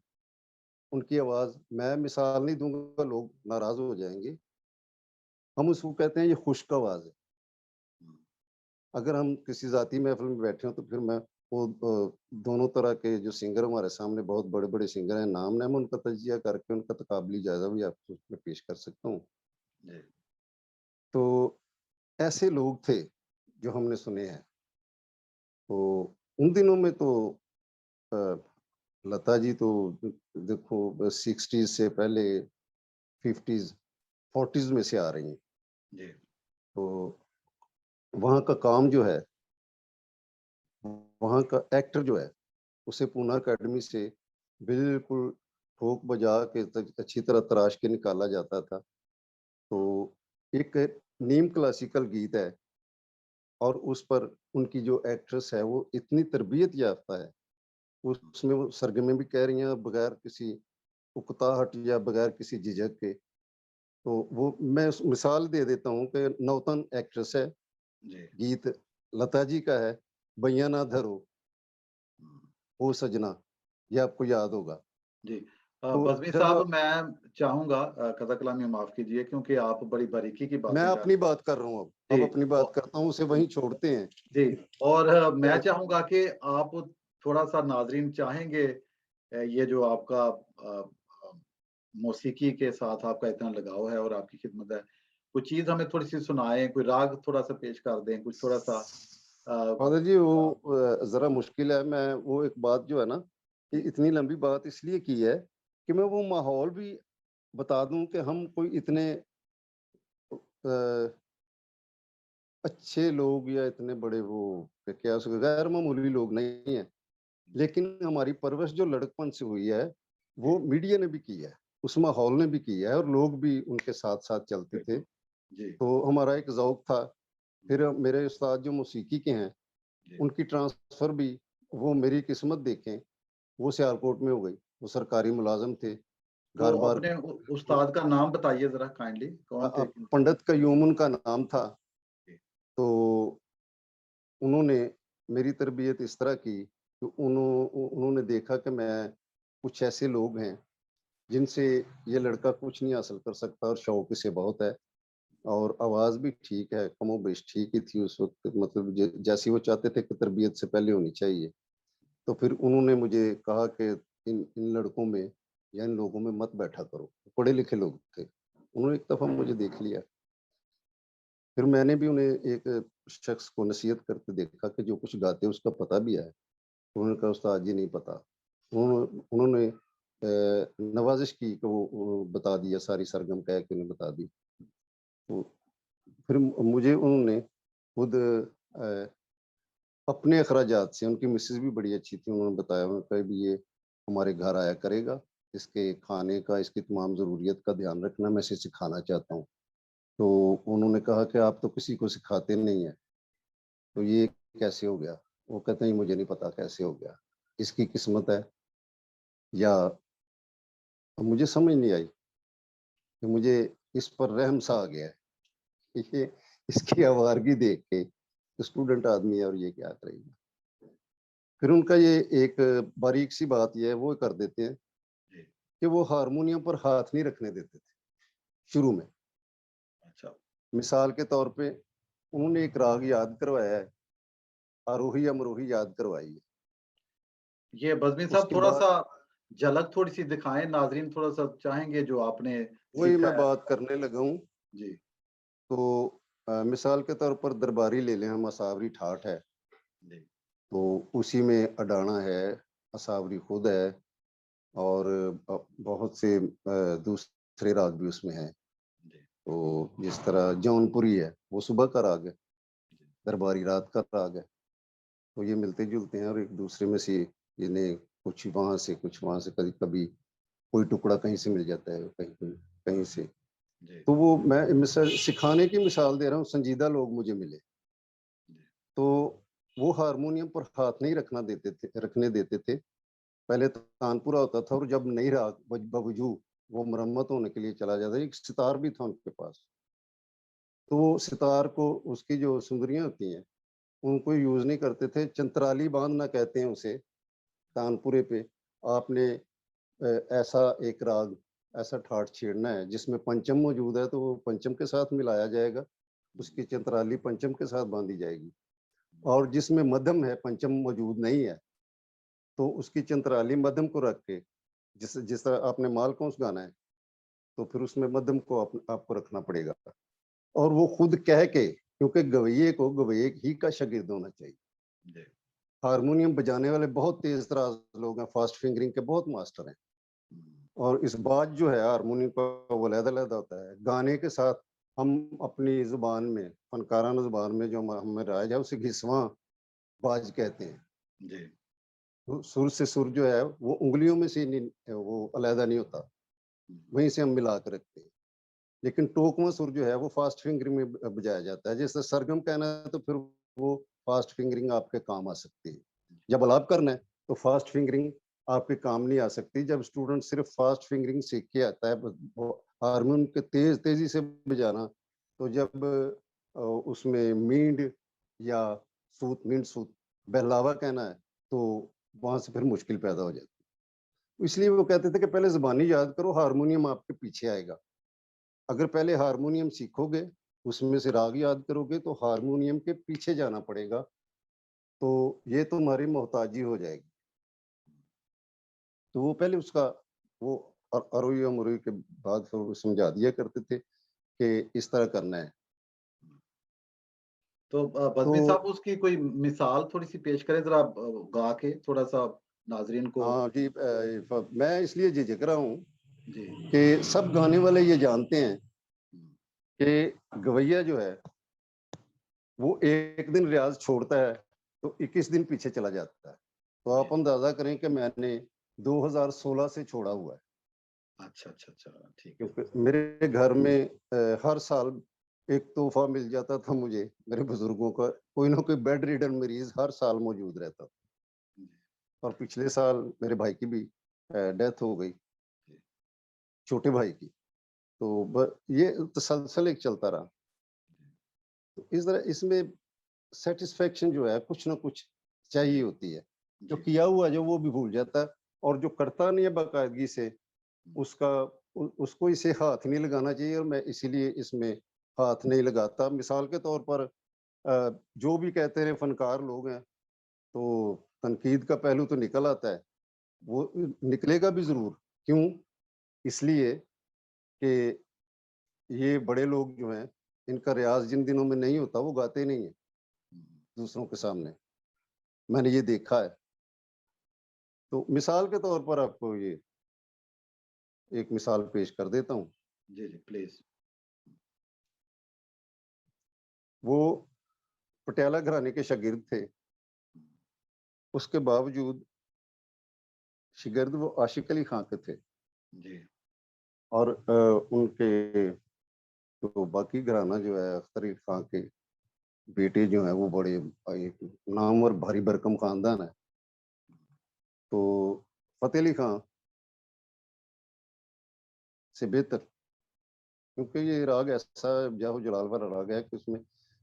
ان کی آواز, میں مثال نہیں دوں گا, لوگ ناراض ہو جائیں گے, ہم اس کو کہتے ہیں یہ خشک آواز ہے. اگر ہم کسی ذاتی محفل میں بیٹھے ہوں تو پھر میں وہ دونوں طرح کے جو سنگر ہمارے سامنے بہت بڑے بڑے سنگر ہیں، نام میں ان کا تجزیہ کر کے ان کا تقابلی جائزہ بھی آپ کو اس میں پیش کر سکتا ہوں. جی تو ایسے لوگ تھے جو ہم نے سنے ہیں. تو ان دنوں میں تو لتا جی تو دیکھو 60s سے پہلے 50s 40s میں سے آ رہی ہیں. جی تو وہاں کا کام جو ہے، وہاں کا ایکٹر جو ہے، اسے پونا اکیڈمی سے بالکل ٹھوک بجا کے اچھی طرح تراش کے نکالا جاتا تھا. تو ایک نیم کلاسیکل گیت ہے اور اس پر ان کی جو ایکٹریس ہے وہ اتنی تربیت یافتہ ہے، اس میں وہ سرگمیں بھی کہہ رہی ہیں بغیر کسی اکتاہٹ یا بغیر کسی جھجک کے. تو وہ میں مثال دے دیتا ہوں کہ نوتن ایکٹریس ہے، جی گیت لتا جی کا ہے، بھیا نہ دھرو او سجنا، یہ آپ کو یاد ہوگا. جی تو بزمی جب صاحب میں چاہوں گا قضا کلامی معاف کیجیے کیونکہ آپ بڑی باریکی کی میں باتیں کر اپنی بات کر رہا ہوں، جی اب اپنی بات کرتا ہوں، اسے وہیں چھوڑتے ہیں. جی اور میں تو چاہوں گا کہ آپ تھوڑا سا ناظرین چاہیں گے یہ جو آپ کا موسیقی کے ساتھ آپ کا اتنا لگاؤ ہے اور آپ کی خدمت ہے، کوئی چیز ہمیں تھوڑی سی سنائیں، کوئی راگ تھوڑا سا پیش کر دیں، کچھ تھوڑا سا فادر جی وہ ذرا مشکل ہے. میں وہ ایک بات جو ہے نا، کہ اتنی لمبی بات اس لیے کی ہے کہ میں وہ ماحول بھی بتا دوں کہ ہم کوئی اتنے اچھے لوگ یا اتنے بڑے وہ کیا غیر معمولی لوگ نہیں ہیں، لیکن ہماری پرورش جو لڑکپن سے ہوئی ہے وہ میڈیا نے بھی کی ہے، اس ماحول نے بھی کی ہے، اور لوگ بھی ان کے ساتھ ساتھ چلتے تھے. جی تو ہمارا ایک ذوق تھا. پھر میرے استاد جو موسیقی کے ہیں ان کی ٹرانسفر بھی، وہ میری قسمت دیکھیں، وہ سیالکوٹ میں ہو گئی. وہ سرکاری ملازم تھے. تو گھر بار اپنے استاد کا نام بتائیے ذرا کائنڈلی، کون تھے؟ پنڈت قیوم ان کا نام تھا. تو انہوں نے میری تربیت اس طرح کی کہ انہوں نے دیکھا کہ میں کچھ ایسے لوگ ہیں جن سے یہ لڑکا کچھ نہیں حاصل کر سکتا، اور شوق اسے بہت ہے، اور آواز بھی ٹھیک ہے، کم و بیش ٹھیک ہی تھی اس وقت، مطلب جیسی وہ چاہتے تھے کہ تربیت سے پہلے ہونی چاہیے. تو پھر انہوں نے مجھے کہا کہ ان لڑکوں میں یا ان لوگوں میں مت بیٹھا کرو. پڑھے لکھے لوگ تھے. انہوں نے ایک دفعہ مجھے دیکھ لیا. پھر میں نے بھی انہیں ایک شخص کو نصیحت کرتے دیکھا کہ جو کچھ گاتے اس کا پتہ بھی ہے. انہوں نے کہا استاد جی نہیں پتا. انہوں نے نوازش کی کہ وہ بتا دیا، ساری سرگم کہہ کے انہیں بتا دی. تو پھر مجھے انہوں نے خود اپنے اخراجات سے، ان کی مسز بھی بڑی اچھی تھی، انہوں نے بتایا کہ بھی یہ ہمارے گھر آیا کرے گا، اس کے کھانے کا، اس کی تمام ضروریت کا دھیان رکھنا، میں اسے سکھانا چاہتا ہوں. تو انہوں نے کہا کہ آپ تو کسی کو سکھاتے نہیں ہیں، تو یہ کیسے ہو گیا؟ وہ کہتے ہیں مجھے نہیں پتا کیسے ہو گیا، اس کی قسمت ہے یا مجھے سمجھ نہیں آئی کہ مجھے اس پر رحم سا آ گیا ہے. یہ اس کی آوارگی دیکھ کے اسٹوڈنٹ آدمی ہے اور یہ کیا کرے گا. پھر ان کا یہ ایک باریک سی بات یہ ہے، وہ کر دیتے ہیں کہ وہ ہارمونیم پر ہاتھ نہیں رکھنے دیتے تھے شروع میں. اچھا، مثال کے طور پہ انہوں نے ایک راگ یاد کروایا ہے، آروہی امروہی یاد کروائی ہے. یہ بزمی اس صاحب کے تھوڑا بعد سا جھلک تھوڑی سی دکھائیں، ناظرین تھوڑا سا چاہیں گے جو آپ نے وہی سیکھا میں ہے. بات کرنے لگا ہوں. جی تو مثال کے طور پر درباری لے لیں ہم، اساوری ٹھاٹ ہے، جی تو اسی میں اڈانا ہے، اساوری خود ہے، اور بہت سے دوسرے راگ بھی اس میں ہیں. جی تو جس طرح جون پوری ہے، وہ صبح کا راگ ہے، جی درباری رات کا راگ ہے. تو یہ ملتے جلتے ہیں اور ایک دوسرے میں سے جنہیں کچھ وہاں سے کچھ وہاں سے، کبھی کبھی کوئی ٹکڑا کہیں سے مل جاتا ہے، کہیں سے. جی تو وہ میں سکھانے کی مثال دے رہا ہوں، سنجیدہ لوگ مجھے ملے. جی تو وہ ہارمونیم پر ہاتھ نہیں رکھنے دیتے تھے. پہلے تان پورا ہوتا تھا، اور جب نہیں رہا بوجو وہ مرمت ہونے کے لیے چلا جاتا. ایک ستار بھی تھا ان کے پاس. تو وہ ستار کو، اس کی جو سندریاں ہوتی ہیں ان کو یوز نہیں کرتے تھے. چنترالی باندھنا کہتے ہیں اسے تان پورے پہ. آپ نے ایسا ایک راگ، ایسا ٹھاٹ چھیڑنا ہے جس میں پنچم موجود ہے، تو وہ پنچم کے ساتھ ملایا جائے گا، اس کی چنترالی پنچم کے ساتھ باندھی جائے گی. اور جس میں مدھم ہے، پنچم موجود نہیں ہے، تو اس کی چنترالی مدھم کو رکھ کے، جس طرح آپ نے مال کونس گانا ہے تو پھر اس میں مدھم کو آپ کو رکھنا پڑے گا، اور وہ خود کہہ کے، کیونکہ گویے کو گویے ہی کا شاگرد ہونا چاہیے۔ ہارمونیم بجانے والے بہت تیز تراز لوگ ہیں، فاسٹ فنگرنگ کے بہت ماسٹر ہیں، اور اس بات جو ہے ہارمونیم کا وہ علیحدہ علیحدہ ہوتا ہے۔ گانے کے ساتھ ہم اپنی زبان میں، فنکارانہ زبان میں جو ہمیں رائج ہے اسے گھسواں باج کہتے ہیں۔ جی سر سے سر جو ہے وہ انگلیوں میں سے نہیں، وہ علیحدہ نہیں ہوتا، وہیں سے ہم ملا کے رکھتے ہیں۔ لیکن ٹوکواں سر جو ہے وہ فاسٹ فنگرنگ میں بجایا جاتا ہے۔ جیسے سرگم کہنا ہے تو پھر وہ فاسٹ فنگرنگ آپ کے کام آ سکتی ہے۔ جب الاپ کرنا ہے تو فاسٹ فنگرنگ آپ کے کام نہیں آ سکتی۔ جب اسٹوڈنٹ صرف فاسٹ فنگرنگ سیکھ کے آتا ہے ہارمون کے تیزی سے بجانا، تو جب اس میں مینڈ یا سوت، مینڈ سوت بہلاوا کہنا ہے تو وہاں سے پھر مشکل پیدا ہو جاتی ہے۔ اس لیے وہ کہتے تھے کہ پہلے زبانی یاد کرو، ہارمونیم آپ کے پیچھے آئے گا۔ اگر پہلے ہارمونیم سیکھو گے، اس میں سے راگ یاد کرو گے، تو ہارمونیم کے پیچھے جانا پڑے گا، تو یہ تمہاری محتاجی ہو جائے گی۔ تو وہ پہلے اس کا وہ اروئی امروئی کے بعد پھر وہ سمجھا دیا کرتے تھے کہ اس طرح کرنا ہے۔ تو بزمی صاحب اس کی کوئی مثال تھوڑی سی پیش کریں ذرا، گا کے تھوڑا سا ناظرین کو۔ ہاں جی، میں اس لیے جھجک رہا ہوں جی کہ سب گانے والے یہ جانتے ہیں کہ گویا جو ہے وہ ایک دن ریاض چھوڑتا ہے تو 21 دن پیچھے چلا جاتا ہے۔ تو آپ اندازہ کریں کہ میں نے 2016 سے چھوڑا ہوا ہے، اچھا اچھا اچھا، ٹھیک ہے۔ کیونکہ میرے گھر میں ہر سال ایک تحفہ مل جاتا تھا مجھے، میرے بزرگوں کا کوئی نہ کوئی بیڈ ریڈن مریض ہر سال موجود رہتا تھا، اور پچھلے سال میرے بھائی کی بھی ڈیتھ ہو گئی، چھوٹے بھائی کی۔ تو یہ تسلسل ایک چلتا رہا۔ تو اس طرح اس میں سیٹسفیکشن جو ہے کچھ نہ کچھ چاہیے ہوتی ہے۔ جو کیا ہوا جو وہ بھی بھول جاتا ہے، اور جو کرتا نہیں ہے باقاعدگی سے اس کو اسے ہاتھ نہیں لگانا چاہیے، اور میں اسی لیے اس میں ہاتھ نہیں لگاتا۔ مثال کے طور پر جو بھی کہتے ہیں فنکار لوگ ہیں، تو تنقید کا پہلو تو نکل آتا ہے، وہ نکلے گا بھی ضرور۔ کیوں؟ اس لیے کہ یہ بڑے لوگ جو ہیں ان کا ریاض جن دنوں میں نہیں ہوتا وہ گاتے نہیں ہیں دوسروں کے سامنے، میں نے یہ دیکھا ہے۔ تو مثال کے طور پر آپ کو یہ ایک مثال پیش کر دیتا ہوں۔ جی جی پلیز۔ وہ پٹیالہ گھرانے کے شاگرد تھے، اس کے باوجود شاگرد وہ عاشق علی خان کے تھے، جی اور ان کے جو باقی گھرانہ جو ہے اختر علی خان کے بیٹے جو ہیں وہ بڑے نامور بھاری بھرکم خاندان ہے۔ تو فتح علی خان سے بہتر، کیونکہ یہ راگ ایسا جاہو جلال والا راگ ہے کہ اس میں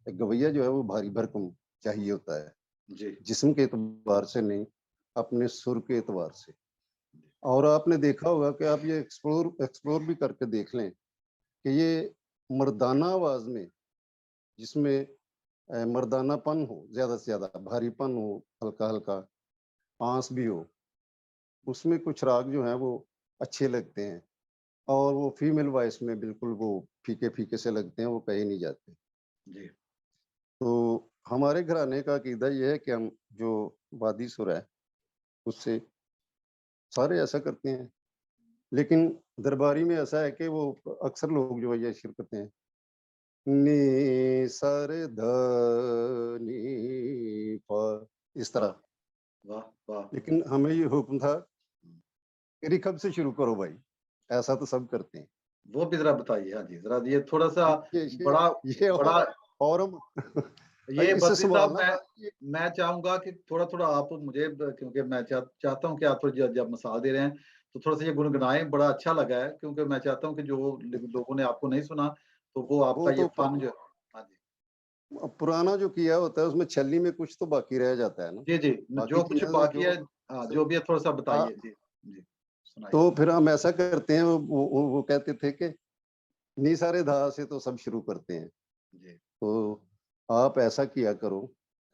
گویا جو ہے وہ بھاری بھرکم چاہیے ہوتا ہے، جی جسم کے اعتبار سے نہیں، اپنے سر کے اعتبار سے۔ اور آپ نے دیکھا ہوگا کہ آپ یہ ایکسپلور بھی کر کے دیکھ لیں کہ یہ مردانہ آواز میں، جس میں مردانہ پن ہو، زیادہ سے زیادہ بھاری پن ہو، ہلکا ہلکا پانس بھی ہو، اس میں کچھ راگ جو ہیں وہ اچھے لگتے ہیں، اور وہ فیمیل وائس میں بالکل وہ پھیکے پھیکے سے لگتے ہیں، وہ کہیں نہیں جاتے۔ جی تو ہمارے گھرانے کا عقیدہ یہ ہے کہ ہم جو وادی سر ہے اس سے سارے ایسا کرتے ہیں، لیکن درباری میں ایسا ہے کہ وہ اکثر لوگ جو ہے یہ شرک کرتے ہیں، نی سر دھ نی پا، اس طرح۔ واہ واہ۔ لیکن ہمیں یہ حکم تھا کہ رکب سے شروع کرو بھائی، ایسا تو سب کرتے ہیں۔ وہ بھی ذرا بتائیے، ہاں جی ذرا، یہ تھوڑا سا بڑا یہ بڑا اور یہ اس سے بزمی سوال صاحب میں چاہوں گا کہ تھوڑا تھوڑا آپ مجھے، کیونکہ میں چاہتا ہوں کہ آپ تھوڑی جب مثال دے رہے ہیں تو تھوڑا سا یہ گنگنائیں، بڑا اچھا لگا ہے، کیونکہ میں چاہتا ہوں کہ جو لوگوں نے آپ کو نہیں سنا تو وہ آپ کا یہ فن جو، ہاں جی پرانا جو کیا ہوتا ہے اس میں چھلی میں کچھ تو باقی رہ جاتا ہے نا، جی جی، جو کچھ باقی ہے جو بھی ہے تھوڑا سا بتائیے۔ جی جی سنائیے۔ تو پھر ہم ایسا کرتے ہیں، وہ کہتے تھے کہ نی سارے دھا سے تو سب شروع کرتے ہیں، جی تو آپ ایسا کیا کرو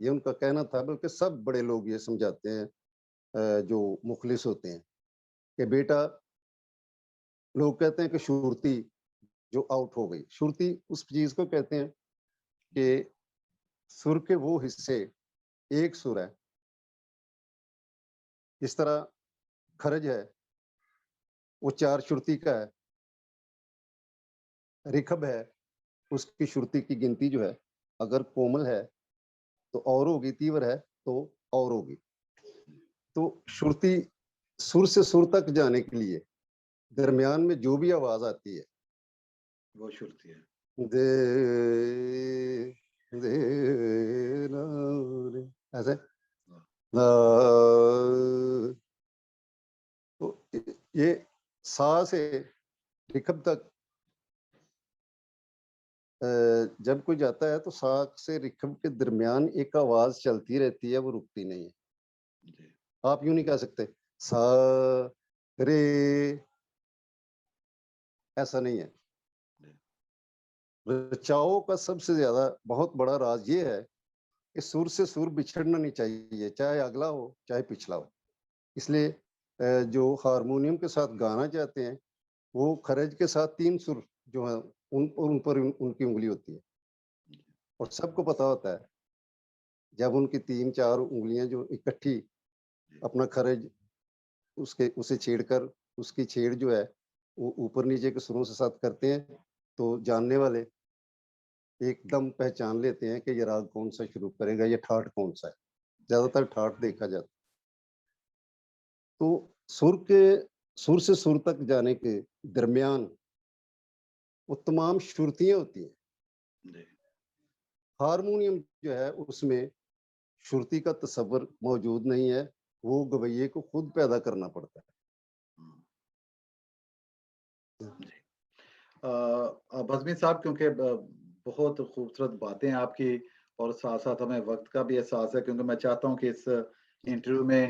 یہ ان کا کہنا تھا، بلکہ سب بڑے لوگ یہ سمجھاتے ہیں جو مخلص ہوتے ہیں کہ بیٹا، لوگ کہتے ہیں کہ شورتی جو آؤٹ ہو گئی، شورتی اس چیز کو کہتے ہیں کہ سر کے وہ حصے، ایک سر ہے، اس طرح خرج ہے وہ 4 شرتی کا ہے، رکھب ہے اس کی شرتی کی گنتی جو ہے اگر کومل ہے تو اور ہوگی، تیور ہے تو اور ہوگی. تو شرتی سر سے سر تک جانے کے لیے درمیان میں جو بھی آواز آتی ہے وہ شرتی ہے. دے دے ایسے تو یہ سا سے رکب تک جب کوئی جاتا ہے تو سا سے رکب کے درمیان ایک آواز چلتی رہتی ہے، وہ رکتی نہیں ہے. آپ یوں نہیں کہہ سکتے سا رے، ایسا نہیں ہے. رچاؤ کا سب سے زیادہ بہت بڑا راز یہ ہے کہ سر سے سر بچھڑنا نہیں چاہیے، چاہے اگلا ہو چاہے پچھلا ہو. اس لیے جو ہارمونیم کے ساتھ گانا چاہتے ہیں وہ خرج کے ساتھ 3 سر جو ہیں ان پر ان کی انگلی ہوتی ہے، اور سب کو پتا ہوتا ہے جب ان کی 3-4 انگلیاں جو اکٹھی اپنا خرج اسے چھیڑ کر اس کی چھیڑ جو ہے وہ اوپر نیچے کے سروں سے ساتھ کرتے ہیں تو جاننے والے ایک دم پہچان لیتے ہیں کہ یہ راگ کون سا شروع کرے گا، یہ ٹھاٹ کون سا ہے. زیادہ تر ٹھاٹ دیکھا جاتا. تو سر سے سر تک جانے کے درمیان وہ تمام شرتیاں ہوتی ہیں. ہارمونیم جو ہے اس میں شرتی کا تصور موجود نہیں ہے، وہ گویے کو خود پیدا کرنا پڑتا ہے. بزمی صاحب، کیونکہ بہت خوبصورت باتیں آپ کی، اور ساتھ ساتھ ہمیں وقت کا بھی احساس ہے، کیونکہ میں چاہتا ہوں کہ اس انٹرویو میں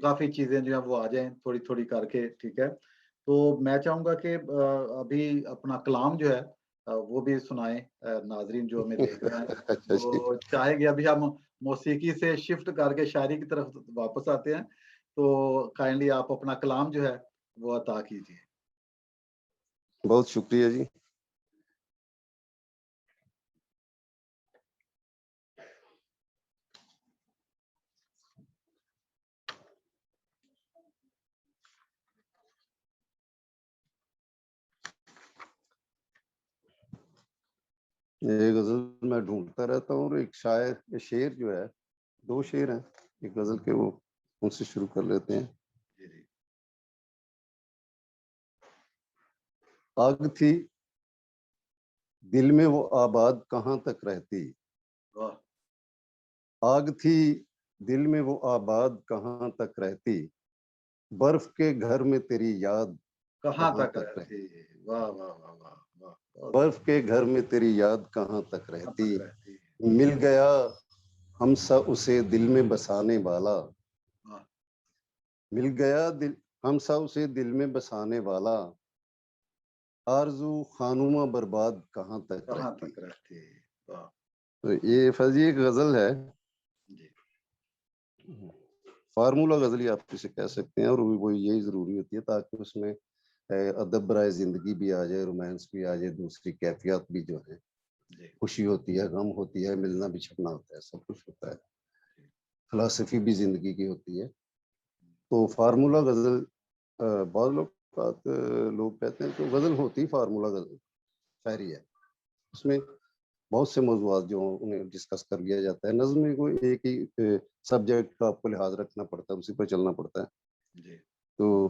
کافی چیزیں جو ہیں وہ آ جائیں تھوڑی تھوڑی کر کے. ٹھیک ہے، تو میں چاہوں گا کہ ابھی اپنا کلام جو ہے وہ بھی سنائیں ناظرین جو ہمیں دیکھ رہے ہیں. تو چاہے گی ابھی ہم موسیقی سے شفٹ کر کے شاعری کی طرف واپس آتے ہیں، تو کائنڈلی آپ اپنا کلام جو ہے وہ عطا کیجیے. بہت شکریہ جی. یہ غزل میں ڈھونڈتا رہتا ہوں، اور ایک شاعر شعر جو ہے 2 شعر ہیں ایک غزل کے، وہ ان سے شروع کر لیتے ہیں. آگ تھی دل میں وہ آباد کہاں تک رہتی، آگ تھی دل میں وہ آباد کہاں تک رہتی، برف کے گھر میں تیری یاد کہاں تک رہتی. واہ واہ واہ واہ واہ. برف کے گھر میں تیری یاد کہاں تک رہتی، مل گیا ہم سا اسے دل میں بسانے والا، مل گیا ہم سا اسے دل میں بسانے والا، آرزو خانومہ برباد کہاں تک رہتی. تو یہ فضی ایک غزل ہے، فارمولہ غزلی آپ کسے کہہ سکتے ہیں، اور وہ یہی ضروری ہوتی ہے تاکہ اس میں ادب برائے زندگی بھی آ جائے، رومانس بھی آ جائے، دوسری کیفیات بھی جو ہیں، خوشی ہوتی ہے، غم ہوتی ہے، ملنا بچھڑنا ہوتا ہے، سب کچھ ہوتا ہے، فلسفی بھی زندگی کی ہوتی ہے. تو فارمولہ غزل بعض لوگ کہتے ہیں کہ غزل ہوتی فارمولہ غزل شاعری ہے، اس میں بہت سے موضوعات جو انہیں ڈسکس کر لیا جاتا ہے. نظم میں کوئی ایک ہی سبجیکٹ کا آپ کو لحاظ رکھنا پڑتا ہے، اسی پر چلنا پڑتا ہے. تو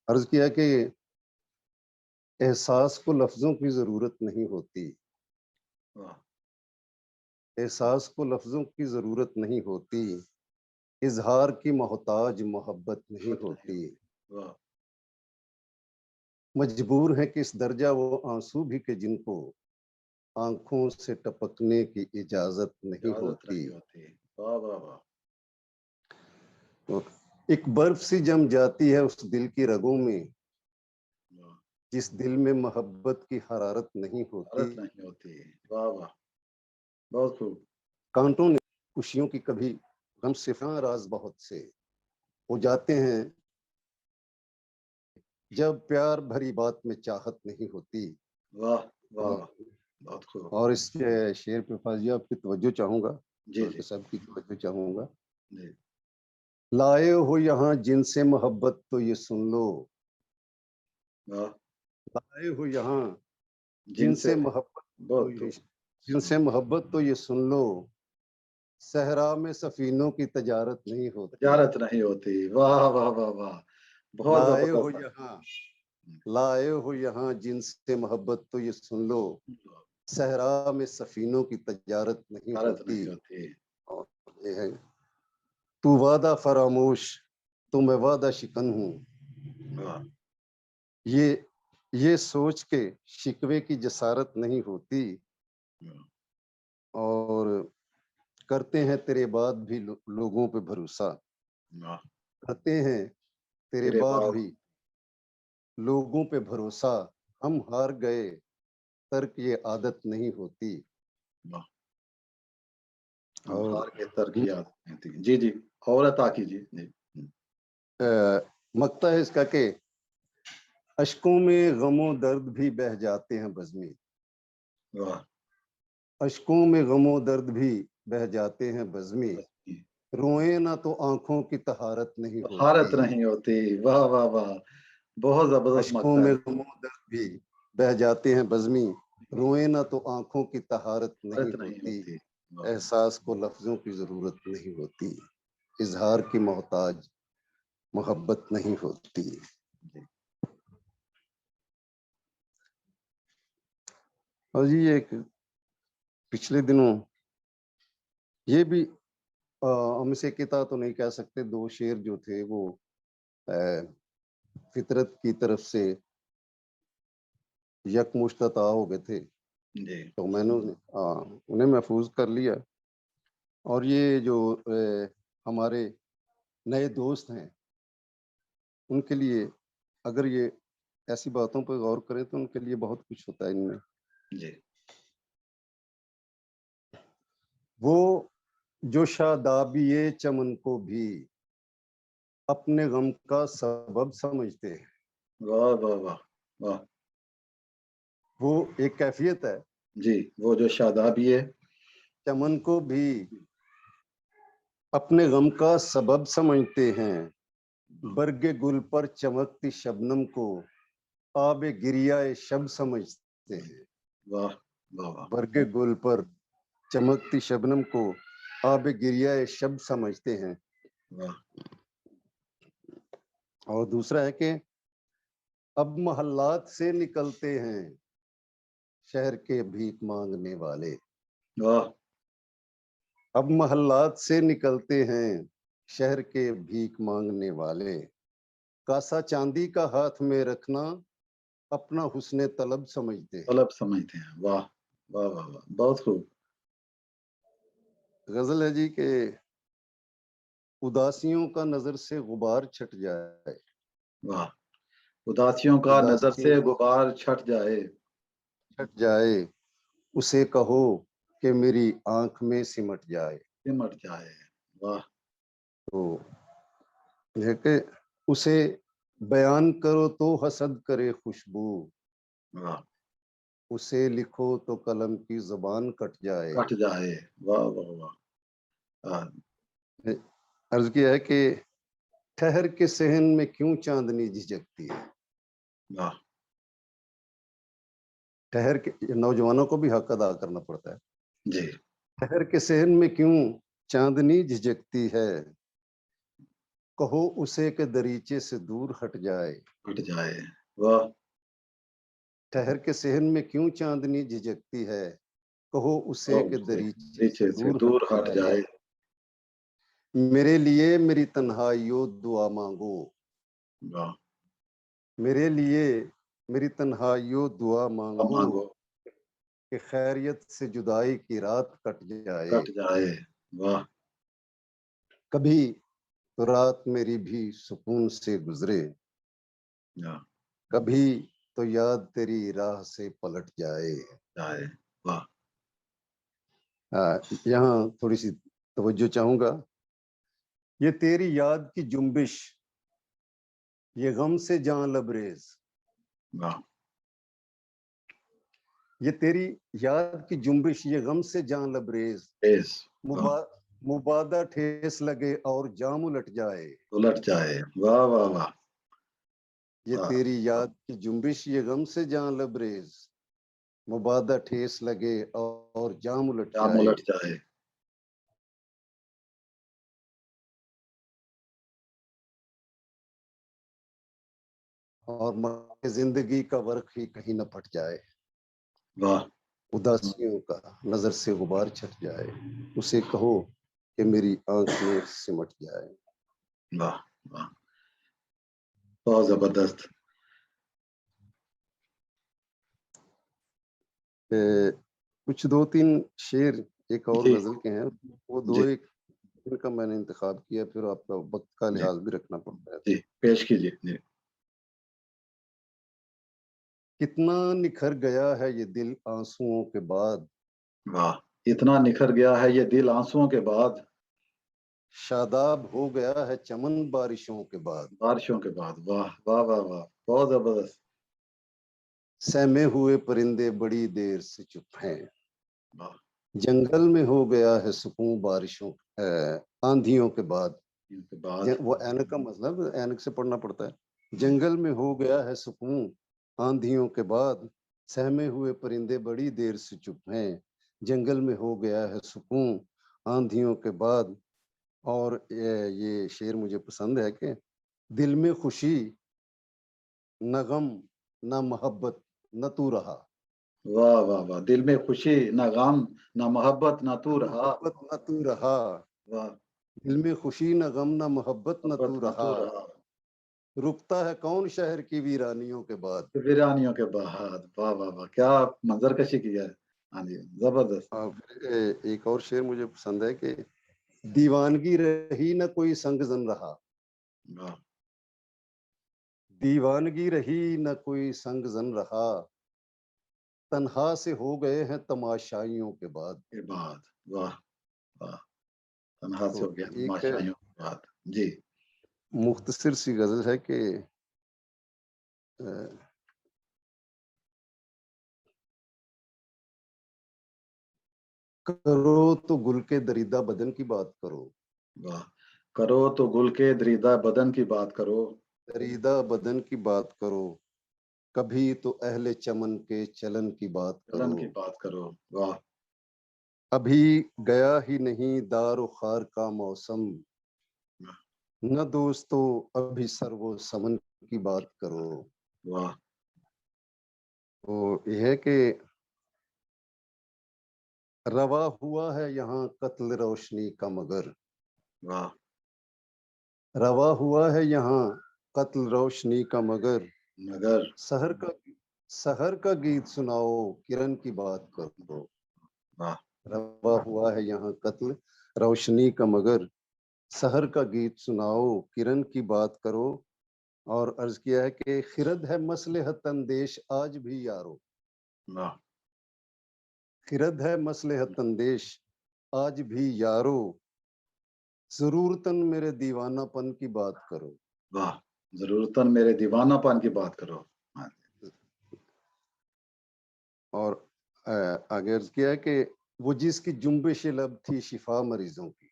عرض کیا کہ احساس کو لفظوں کی ضرورت نہیں ہوتی، احساس کو لفظوں کی ضرورت نہیں ہوتی، اظہار کی محتاج محبت نہیں ہوتی، مجبور ہے کس درجہ وہ آنسو بھی کہ جن کو آنکھوں سے ٹپکنے کی اجازت نہیں ہوتی. ایک برف سی جم جاتی ہے اس دل کی رگوں میں جس دل میں محبت کی حرارت نہیں ہوتی. بہت خوب. کانٹوں نے خوشیوں کی کبھی غم صفاں راز بہت سے ہو جاتے ہیں جب پیار بھری بات میں چاہت نہیں ہوتی. واہ واہ اور واہ، بہت خوب. اور اس شعر پہ فاضیہ آپ کی توجہ چاہوں گا، جی جی ڈاکٹر صاحب کی توجہ چاہوں گا. جی. لائے ہو یہاں جن سے محبت تو یہ سن لو، واہ. لائے ہو یہاں جن جن سے سے محبت تو بہت یہ جن سے محبت تو یہ سن لو، صحرا میں سفینوں کی تجارت نہیں ہوتی. تجارت نہیں ہوتی. واہ واہ واہ واہ، بہت لائے ہو زبردست. یہاں لائے ہو یہاں جن سے محبت تو یہ سن لو، صحرا میں سفینوں کی تجارت نہیں تجارت ہوتی. نہیں ہوتی. اور یہ ہے تو وعدہ فراموش تو میں وعدہ شکن ہوں، واہ. یہ سوچ کے شکوے کی جسارت نہیں ہوتی. اور کرتے ہیں تیرے بعد بھی لوگوں پہ بھروسہ، واہ. کرتے ہیں تیرے تیرے بعد بعد بھی لوگوں پہ بھروسہ، ہم ہار گئے ترک یہ عادت نہیں ہوتی. واہ. ہم اور ہار کے تر کی عادت نہیں تھی. جی جی، اور عطا کیجیے. جی. مقطع ہے اس کا کہ اشکوں میں غم و درد بھی بہہ جاتے ہیں بزمی، واہ. اشکوں میں غم و درد بھی بہہ جاتے ہیں بزمی، روئیں نہ تو آنکھوں کی طہارت نہیں طہارت ہوتی. نہیں ہوتی. واہ واہ واہ، بہت زبردست اشکوں مقطع میں ہے. غم و درد بھی بہہ جاتے ہیں بزمی، روئیں نہ تو آنکھوں کی طہارت نہیں طہارت نہیں ہوتی. ہوتی. واہ. احساس کو لفظوں کی ضرورت نہیں ہوتی، اظہار کی محتاج محبت نہیں ہوتی. جی. اور جی ایک پچھلے دنوں یہ بھی ہم اسے کتا تو نہیں کہہ سکتے، دو شعر جو تھے وہ فطرت کی طرف سے یک مشتتا ہو گئے تھے، جی. تو میں نے انہیں محفوظ کر لیا. اور یہ جو ہمارے نئے دوست ہیں ان کے لیے اگر یہ ایسی باتوں پہ غور کریں تو ان کے لیے بہت کچھ ہوتا ہے ان میں. جی. وہ جو شادابی چمن کو بھی اپنے غم کا سبب سمجھتے ہیں. واہ واہ واہ واہ. وہ ایک کیفیت ہے، جی، وہ جو شادابی ہے چمن کو بھی اپنے غم کا سبب سمجھتے ہیں، برگ گل پر چمکتی شبنم کو آب گریہ شب سمجھتے ہیں. واہ واہ واہ. برگ گل پر چمکتی شبنم کو آب گریہ شب سمجھتے ہیں. واہ. اور دوسرا ہے کہ اب محلات سے نکلتے ہیں شہر کے بھیک مانگنے والے، واہ. اب محلات سے نکلتے ہیں شہر کے بھیک مانگنے والے، کاسا چاندی کا ہاتھ میں رکھنا اپنا حسن طلب سمجھتے ہیں. طلب سمجھتے ہیں. واہ واہ واہ واہ، بہت خوب. غزل ہے جی کہ اداسیوں کا نظر سے غبار چھٹ جائے، واہ. اداسیوں کا نظر سے اداسیوں غبار چھٹ جائے. چھٹ جائے، اسے کہو کہ میری آنکھ میں سمٹ جائے. سمٹ جائے. واہ. تو یہ کہ اسے بیان کرو تو حسد کرے خوشبو، واہ. اسے لکھو تو قلم کی زبان کٹ جائے. کٹ جائے. واہ واہ واہ. عرض کیا ہے کہ ٹھہر کے صحن میں کیوں چاندنی جھجکتی ہے. واہ. ٹھہر کے نوجوانوں کو بھی حق ادا کرنا پڑتا ہے. جی. ٹھہر کے صحن میں کیوں چاندنی جھجکتی ہے، کہو اسے کہ دریچے سے دور ہٹ جائے. کٹ جائے. واہ. ٹھہر کے صحن میں کیوں چاندنی جھجکتی ہے، کہو اسے کہ دریچے سے دور ہٹ جائے. میرے لیے میری تنہائیوں دعا مانگو، واہ. میرے لیے میری تنہائیوں دعا مانگو، مانگو. کہ خیریت سے جدائی کی رات کٹ جائے. کٹ جائے. واہ. کبھی تو رات میری بھی سکون سے گزرے، واہ. کبھی تو یاد تیری راہ سے پلٹ جائے. جائے. واہ. یہاں تھوڑی سی توجہ چاہوں گا. یہ تیری یاد کی جنبش یہ غم سے جاں لبریز. واہ یہ تیری یاد کی جنبش یہ غم سے جاں لبریز. ایس واہ مبادہ ٹھیس لگے اور جام الٹ جائے. الٹ جائے. واہ واہ واہ یہ واہ تیری یاد کی جنبش یہ غم سے جاں لبریز. مبادہ ٹھیس لگے اور جام الٹ جام جائے. الٹ جائے. اور زندگی کا ورق ہی کہیں نہ پھٹ جائے. واہ اداسیوں کا نظر سے غبار چھٹ جائے. اسے کہو کہ میری آنکھ میں سمٹ جائے. واہ واہ بہت زبردست. کچھ دو تین شعر ایک اور جی غزل کے ہیں. وہ دو جی ایک ان کا میں نے انتخاب کیا. پھر آپ کا وقت کا جی لحاظ بھی رکھنا پڑتا ہے. جی پیش کیجیے. جی کتنا نکھر گیا ہے یہ دل آنسوؤں کے بعد. واہ اتنا نکھر گیا ہے یہ دل آنسوؤں کے بعد. شاداب ہو گیا ہے چمن بارشوں کے بعد. بارشوں کے بعد. واہ واہ واہ واہ بہت زبردست. سہمے ہوئے پرندے بڑی دیر سے چپ ہیں. واہ جنگل میں ہو گیا ہے سکون بارشوں آندھیوں کے بعد. ان کے بعد. وہ اینک کا مطلب اینک سے پڑھنا پڑتا ہے. جنگل میں ہو گیا ہے سکون آندھیوں کے بعد. سہمے ہوئے پرندے بڑی دیر سے چپ ہیں. جنگل میں ہو گیا ہے سکون آندھیوں کے بعد. اور یہ شعر مجھے پسند ہے کہ دل میں خوشی نہ غم نہ محبت نہ تو رہا. واہ واہ واہ دل میں خوشی نہ غم نہ محبت نہ تو رہا. محبت نہ تو رہا. واہ دل میں خوشی نہ غم نہ محبت نہ محبت تو نہ تو رہا. رہا. رکتا ہے کون شہر کی ویرانیوں کے بعد. ویرانیوں کے بعد. واہ واہ واہ کیا منظر کشی کی ہے. ہاں جی زبردست. پھر ایک اور شعر مجھے پسند ہے کہ دیوانگی رہی نہ کوئی سنگ زن رہا. واہ دیوانگی رہی نہ کوئی سنگ زن رہا. تنہا سے ہو گئے ہیں تماشائیوں کے بعد. کے بعد. واہ واہ تنہا سے تو ہو گیا ایک تماشائیوں کے بعد. جی مختصر سی غزل ہے کہ کرو تو گل کے دریدہ بدن کی بات کرو. واہ کرو تو گل کے دریدہ بدن کی بات کرو. دریدہ بدن کی بات کرو. کبھی تو اہل چمن کے چلن کی بات چلن کرو. کی بات کرو. واہ ابھی گیا ہی نہیں دار و خار کا موسم. نہ دوستو ابھی سر و سمن کی بات کرو. واہ تو یہ ہے کہ روا ہوا ہے یہاں قتل روشنی کا مگر. واہ روا ہوا ہے یہاں قتل روشنی کا مگر. مگر. سحر کا گیت سناؤ کرن کی بات کرو. واہ روا ہوا ہے یہاں قتل روشنی کا مگر. سحر کا گیت سناؤ کرن کی بات کرو. اور عرض کیا ہے کہ خرد ہے مصلحت اندیش آج بھی یارو. واہ خرد ہے مصلحت اندیش آج بھی یارو. ضرورتاً میرے دیوانہ پن کی بات کرو. واہ ضرورتاً میرے دیوانہ پان کی بات کرو. ہاں جی. اور آگے عرض کیا ہے کہ وہ جس کی جنبش لب تھی شفا مریضوں کی.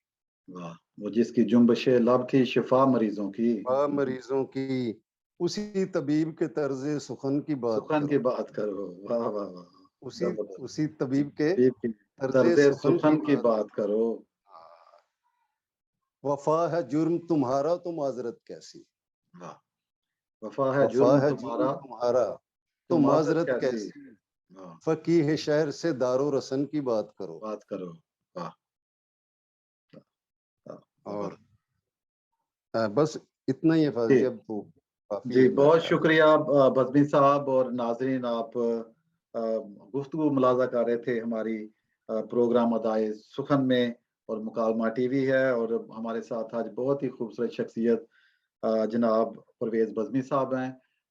واہ وہ جس کی جنبش لب تھی شفا مریضوں کی. شفا مریضوں کی اسی طبیب کے طرز سخن کی بات سخن کی کرو. بات کرو. واہ واہ واہ زبردست. اسی طبیب کے طبیب کی طرز طرز سخن کی سخن کی بات کرو. وفا ہے جرم تمہارا تو معذرت کیسی. واہ وفا ہے وفا جرم ہے جرم تمہارا تمہارا تو تو معذرت معذرت کیسی. کیسی. واہ فقیہ شہر سے دار و رسن کی بات کرو. بات کرو. واہ واہ، اور زبردست. بس اتنا ہی ہے فاضل جی جی. اب تو کافی جی ہے میرا بہت خیال ہے. شکریہ بزمی صاحب اور ناظرین. آپ گفتگو ملاحظہ کر رہے تھے ہماری پروگرام ادائے سخن میں اور مکالمہ ٹی وی ہے. اور ہمارے ساتھ آج بہت ہی خوبصورت شخصیت جناب پرویز بزمی صاحب ہیں.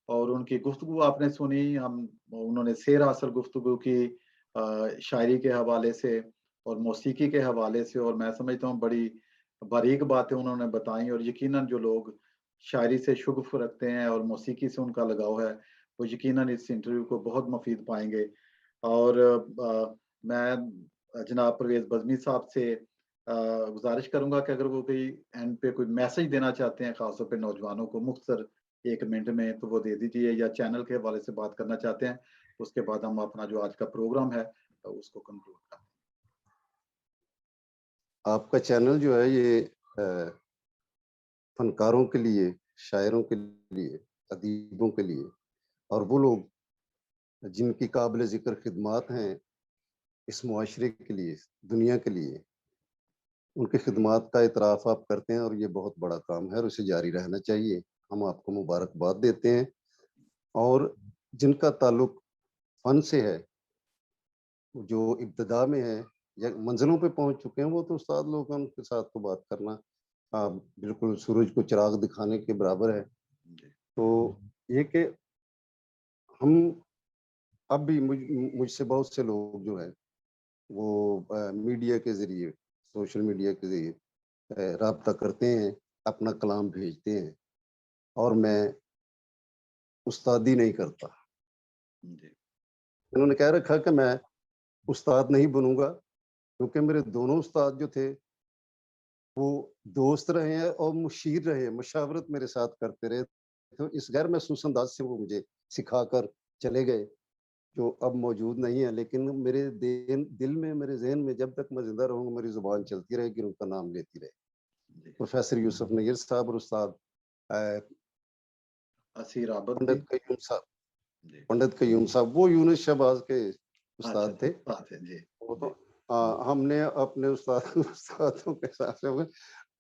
اور ان کی گفتگو آپ نے سنی. انہوں نے سیر اثر گفتگو کی شاعری کے حوالے سے. اور موسیقی کے حوالے سے, اور میں سمجھتا ہوں بڑی باریک باتیں انہوں نے بتائیں, اور یقیناً جو لوگ شاعری سے شغف رکھتے ہیں اور موسیقی سے ان کا لگاؤ ہے وہ یقیناً اس انٹرویو کو بہت مفید پائیں گے. اور میں جناب پرویز بزمی صاحب سے گزارش کروں گا کہ اگر وہ کوئی اینڈ پہ کوئی میسج دینا چاہتے ہیں خاص طور پہ نوجوانوں کو مختصر 1 منٹ میں, تو وہ دے دیجیے, یا چینل کے حوالے سے بات کرنا چاہتے ہیں اس کے بعد ہم اپنا جو آج کا پروگرام ہے اس کو کنکلوڈ کرتے ہیں. آپ کا چینل جو ہے یہ فنکاروں کے لیے, شاعروں کے لیے, ادیبوں کے لیے, اور وہ لوگ جن کی قابل ذکر خدمات ہیں اس معاشرے کے لیے, دنیا کے لیے, ان کی خدمات کا اعتراف آپ کرتے ہیں, اور یہ بہت بڑا کام ہے اور اسے جاری رہنا چاہیے. ہم آپ کو مبارکباد دیتے ہیں. اور جن کا تعلق فن سے ہے, جو ابتدا میں ہے یا منزلوں پہ پہنچ چکے ہیں, وہ تو استاد لوگ ہیں, ان کے ساتھ تو بات کرنا بالکل سورج کو چراغ دکھانے کے برابر ہے. تو یہ کہ ہم اب بھی مجھ سے بہت سے لوگ جو ہے وہ میڈیا کے ذریعے, سوشل میڈیا کے ذریعے رابطہ کرتے ہیں, اپنا کلام بھیجتے ہیں, اور میں استادی نہیں کرتا. انہوں نے کہہ رکھا کہ میں استاد نہیں بنوں گا, کیونکہ میرے دونوں استاد جو تھے وہ دوست رہے ہیں اور مشیر رہے, مشاورت میرے ساتھ کرتے رہے. تو اس غیر محسوس انداز سے وہ مجھے سکھا کر چلے گئے, جو اب موجود نہیں ہے. لیکن میرے دل میں, میرے ذہن میں جب تک میں زندہ رہوں گا میری زبان چلتی رہے گی, ان کا نام لیتی رہے. پروفیسر یوسف نیر صاحب اور استاد اسیر عابد پنڈت قیوم صاحب, پنڈت قیوم صاحب وہ یونس شہباز کے استاد تھے. وہ تو ہم نے اپنے استادوں کے ساتھ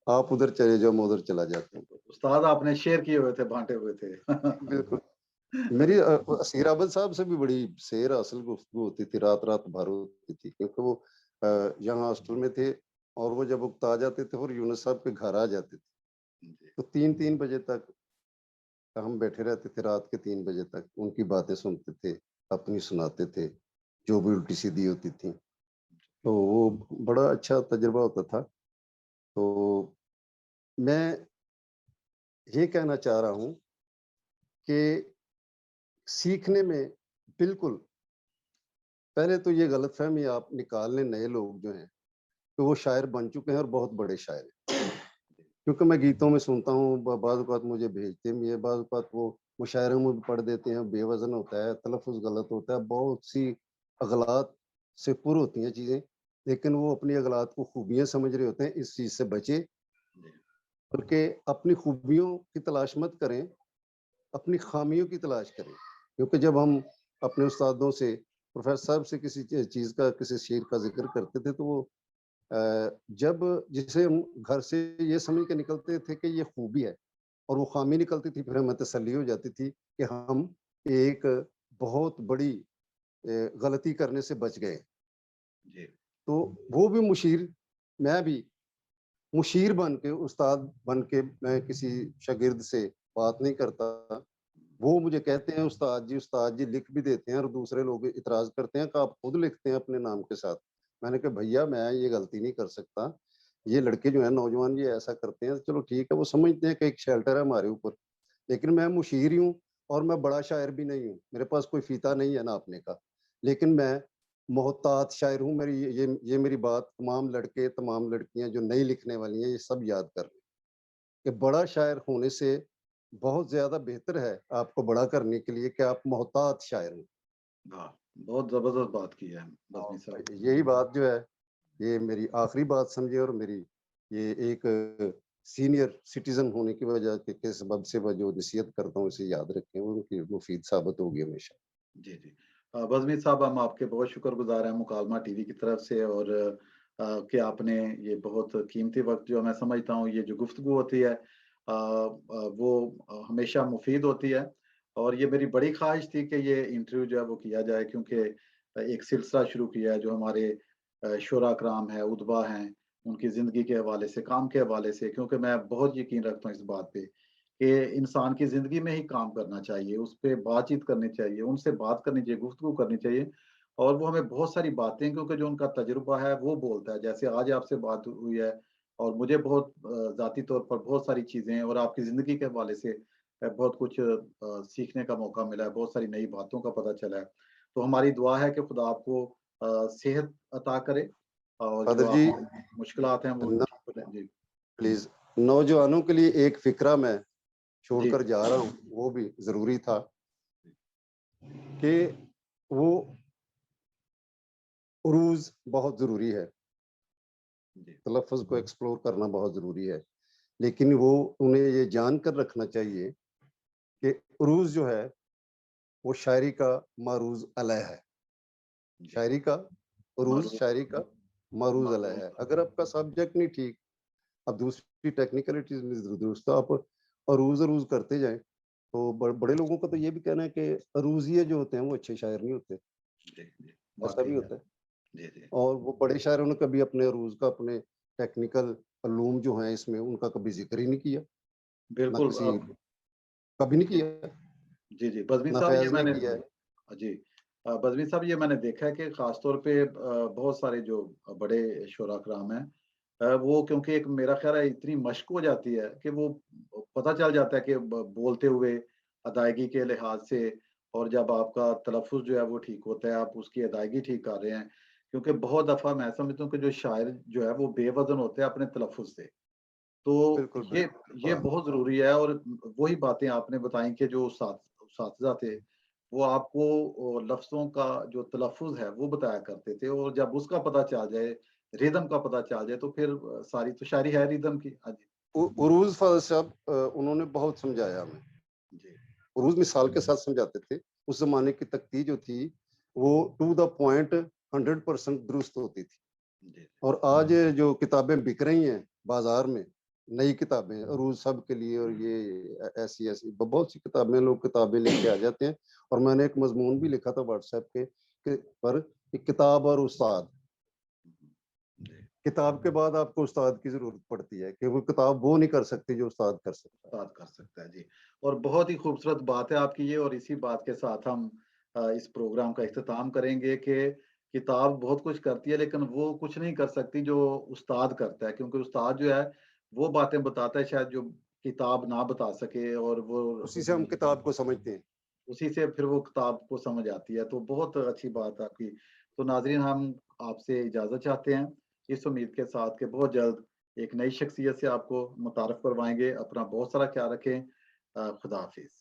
آپ ادھر چلے جاؤ, میں ادھر چلا جاتا ہوں. استاد آپ نے شیئر کیے ہوئے تھے, بانٹے ہوئے تھے. بالکل. میری اسیر عابد صاحب سے بھی بڑی سیر اصل گفتگو ہوتی تھی, رات رات بھر ہوتی تھی, کیونکہ وہ یہاں ہاسٹل میں تھے, اور وہ جب اکتا جاتے تھے اور یونس صاحب کے گھر آ جاتے تھے تو 3 بجے تک ہم بیٹھے رہتے تھے, رات کے 3 بجے تک ان کی باتیں سنتے تھے, اپنی سناتے تھے جو بھی الٹی سیدھی ہوتی تھی. تو وہ بڑا اچھا تجربہ ہوتا تھا. تو میں یہ کہنا چاہ رہا ہوں کہ سیکھنے میں بالکل پہلے تو یہ غلط فہمی آپ نکال لیں, نئے لوگ جو ہیں کہ وہ شاعر بن چکے ہیں اور بہت بڑے شاعر ہیں. کیونکہ میں گیتوں میں سنتا ہوں, بعض اوقات مجھے بھیجتے بھی ہیں, بعض اوقات وہ مشاعروں میں بھی پڑھ دیتے ہیں, بے وزن ہوتا ہے, تلفظ غلط ہوتا ہے, بہت سی اغلاط سے پر ہوتی ہیں چیزیں, لیکن وہ اپنی اغلاط کو خوبیاں سمجھ رہے ہوتے ہیں. اس چیز سے بچے, بلکہ اپنی خوبیوں کی تلاش مت کریں, اپنی خامیوں کی تلاش کریں. کیونکہ جب ہم اپنے استادوں سے, پروفیسر صاحب سے کسی چیز کا, کسی شعر کا ذکر کرتے تھے, تو وہ جب جسے ہم گھر سے یہ سمجھ کے نکلتے تھے کہ یہ خوبی ہے اور وہ خامی نکلتی تھی, پھر ہمیں تسلی ہو جاتی تھی کہ ہم ایک بہت بڑی غلطی کرنے سے بچ گئے. تو وہ بھی مشیر, میں بھی مشیر بن کے, استاد بن کے میں کسی شاگرد سے بات نہیں کرتا. وہ مجھے کہتے ہیں استاد جی لکھ بھی دیتے ہیں, اور دوسرے لوگ اعتراض کرتے ہیں کہ آپ خود لکھتے ہیں اپنے نام کے ساتھ. میں نے کہا بھیا میں یہ غلطی نہیں کر سکتا, یہ لڑکے جو ہیں نوجوان یہ ایسا کرتے ہیں, چلو ٹھیک ہے, وہ سمجھتے ہیں کہ ایک شیلٹر ہے ہمارے اوپر, لیکن میں مشیر ہی ہوں اور میں بڑا شاعر بھی نہیں ہوں, میرے پاس کوئی فیتا نہیں ہے ناپنے کا, لیکن میں محتاط شاعر ہوں. یہ میری بات تمام لڑکے, تمام لڑکیاں جو نئی لکھنے والی ہیں یہ سب یاد کر لیں کہ بڑا شاعر ہونے سے بہت زیادہ بہتر ہے آپ کو بڑا کرنے کے لیے کہ آپ محتاط شاعر ہوں. بہت زبردست بات کی ہے بزمی صاحب. یہی بات جو ہے یہ میری آخری بات سمجھے, اور میری یہ ایک سینئر سٹیزن ہونے کی وجہ کے سبب سے میں جو نصیحت کرتا ہوں اسے یاد رکھیں, وہ ان کی مفید ثابت ہوگی ہمیشہ. جی بزمی صاحب, ہم آپ کے بہت شکر گزار ہیں مکالمہ ٹی وی کی طرف سے, اور کہ آپ نے یہ بہت قیمتی وقت جو میں سمجھتا ہوں یہ جو گفتگو ہوتی ہے وہ ہمیشہ مفید ہوتی ہے. اور یہ میری بڑی خواہش تھی کہ یہ انٹرویو جو ہے وہ کیا جائے, کیونکہ ایک سلسلہ شروع کیا ہے جو ہمارے شعراء کرام ہیں, ادبا ہیں, ان کی زندگی کے حوالے سے, کام کے حوالے سے, کیونکہ میں بہت یقین رکھتا ہوں اس بات پہ کہ انسان کی زندگی میں ہی کام کرنا چاہیے, اس پہ بات چیت کرنی چاہیے, ان سے بات کرنی چاہیے, گفتگو کرنی چاہیے, اور وہ ہمیں بہت ساری باتیں کیونکہ جو ان کا تجربہ ہے وہ بولتا ہے، جیسے آج آپ سے بات ہوئی ہے اور مجھے بہت ذاتی طور پر بہت ساری چیزیں اور آپ کی زندگی کے حوالے سے بہت کچھ سیکھنے کا موقع ملا ہے، بہت ساری نئی باتوں کا پتہ چلا ہے۔ تو ہماری دعا ہے کہ خدا آپ کو صحت عطا کرے اور فادر جو جی، آپ مشکلات ہیں وہ ٹھیک ہو جائیں۔ جی، پلیز نوجوانوں کے لیے ایک فکرہ میں چھوڑ جی، کر جا رہا ہوں، وہ بھی ضروری تھا کہ وہ عروض بہت ضروری ہے، جی، تلفظ کو ایکسپلور کرنا بہت ضروری ہے، لیکن وہ انہیں یہ جان کر رکھنا چاہیے کہ عروض جو ہے وہ شاعری کا معروض علیہ ہے، جی، شاعری کا عروض معروف شاعری کا معروض علیہ معروف ہے۔ اگر آپ کا سبجیکٹ نہیں ٹھیک، اب دوسری ٹیکنیکلٹیز میں درست آپ عروض عروض کرتے جائیں تو بڑے لوگوں کا تو یہ بھی کہنا ہے کہ عروضیے جو ہوتے ہیں وہ اچھے شاعر نہیں ہوتے، جی، جی، ایسا واقعی بھی ہے۔ ہوتا ہے۔ جی، جی، اور وہ بڑے شاعروں نے کبھی اپنے عروض کا، اپنے ٹیکنیکل علوم جو ہیں اس میں، ان کا کبھی ذکر ہی نہیں کیا، نہ بالکل کسی، اب کبھی نہیں جی، کیا، جی، جی، بزمین نہ صاحب یہ فیض میں نے نے کیا ہے۔ جی بزمین صاحب یہ میں نے دیکھا ہے کہ خاص طور پہ بہت سارے جو بڑے شعراء کرام ہیں وہ کیونکہ ایک میرا خیال ہے اتنی مشق ہو جاتی ہے کہ وہ پتہ چل جاتا ہے کہ بولتے ہوئے ادائیگی کے لحاظ سے اور جب آپ کا تلفظ جو ہے وہ ٹھیک ہوتا ہے آپ اس کی ادائیگی ٹھیک کر رہے ہیں کیونکہ بہت دفعہ میں سمجھتا ہوں کہ جو شاعر جو ہے وہ بے وزن ہوتے ہیں اپنے تلفظ سے تو بالکل یہ بالکل یہ بڑا بہت ضروری ہے اور وہی باتیں آپ نے بتائیں کہ جو اساتذہ تھے وہ آپ کو لفظوں کا جو تلفظ ہے وہ بتایا کرتے تھے اور جب اس کا پتہ چل جائے ریدم کا پتہ چل جائے تو پھر ساری تو شاعری ہے ریدم کی ہاں جی عروض فاضل صاحب انہوں نے بہت سمجھایا ہمیں، جی عروض مثال کے ساتھ سمجھاتے تھے۔ اس زمانے کی تختی جو تھی وہ ٹو دا پوائنٹ 100% درست ہوتی تھی، جی اور آج جو کتابیں بک رہی ہیں بازار میں، نئی کتابیں عروض سب کے لیے، اور یہ ایسی ایسی بہت سی کتابیں، لوگ کتابیں لے کے آ جاتے ہیں۔ اور میں نے ایک مضمون بھی لکھا تھا واٹس ایپ کے پر کہ کتاب اور استاد، جی کتاب کے بعد آپ کو استاد کی ضرورت پڑتی ہے، کہ وہ کتاب وہ نہیں کر سکتی جو استاد کر سکتا ہے۔ بات کر سکتا ہے جی اور بہت ہی خوبصورت بات ہے آپ کی یہ اور اسی بات کے ساتھ ہم اس پروگرام کا اختتام کریں گے کہ کتاب بہت کچھ کرتی ہے لیکن وہ کچھ نہیں کر سکتی جو استاد کرتا ہے کیونکہ استاد جو ہے وہ باتیں بتاتا ہے شاید جو کتاب نہ بتا سکے اور وہ اسی سے ہم کتاب کو سمجھتے ہیں۔ اسی سے پھر وہ کتاب کو سمجھ آتی ہے تو بہت اچھی بات ہے آپ کی تو ناظرین ہم آپ سے اجازت چاہتے ہیں اس امید کے ساتھ کہ بہت جلد ایک نئی شخصیت سے آپ کو متعارف کروائیں گے اپنا بہت سارا خیال رکھیں خدا حافظ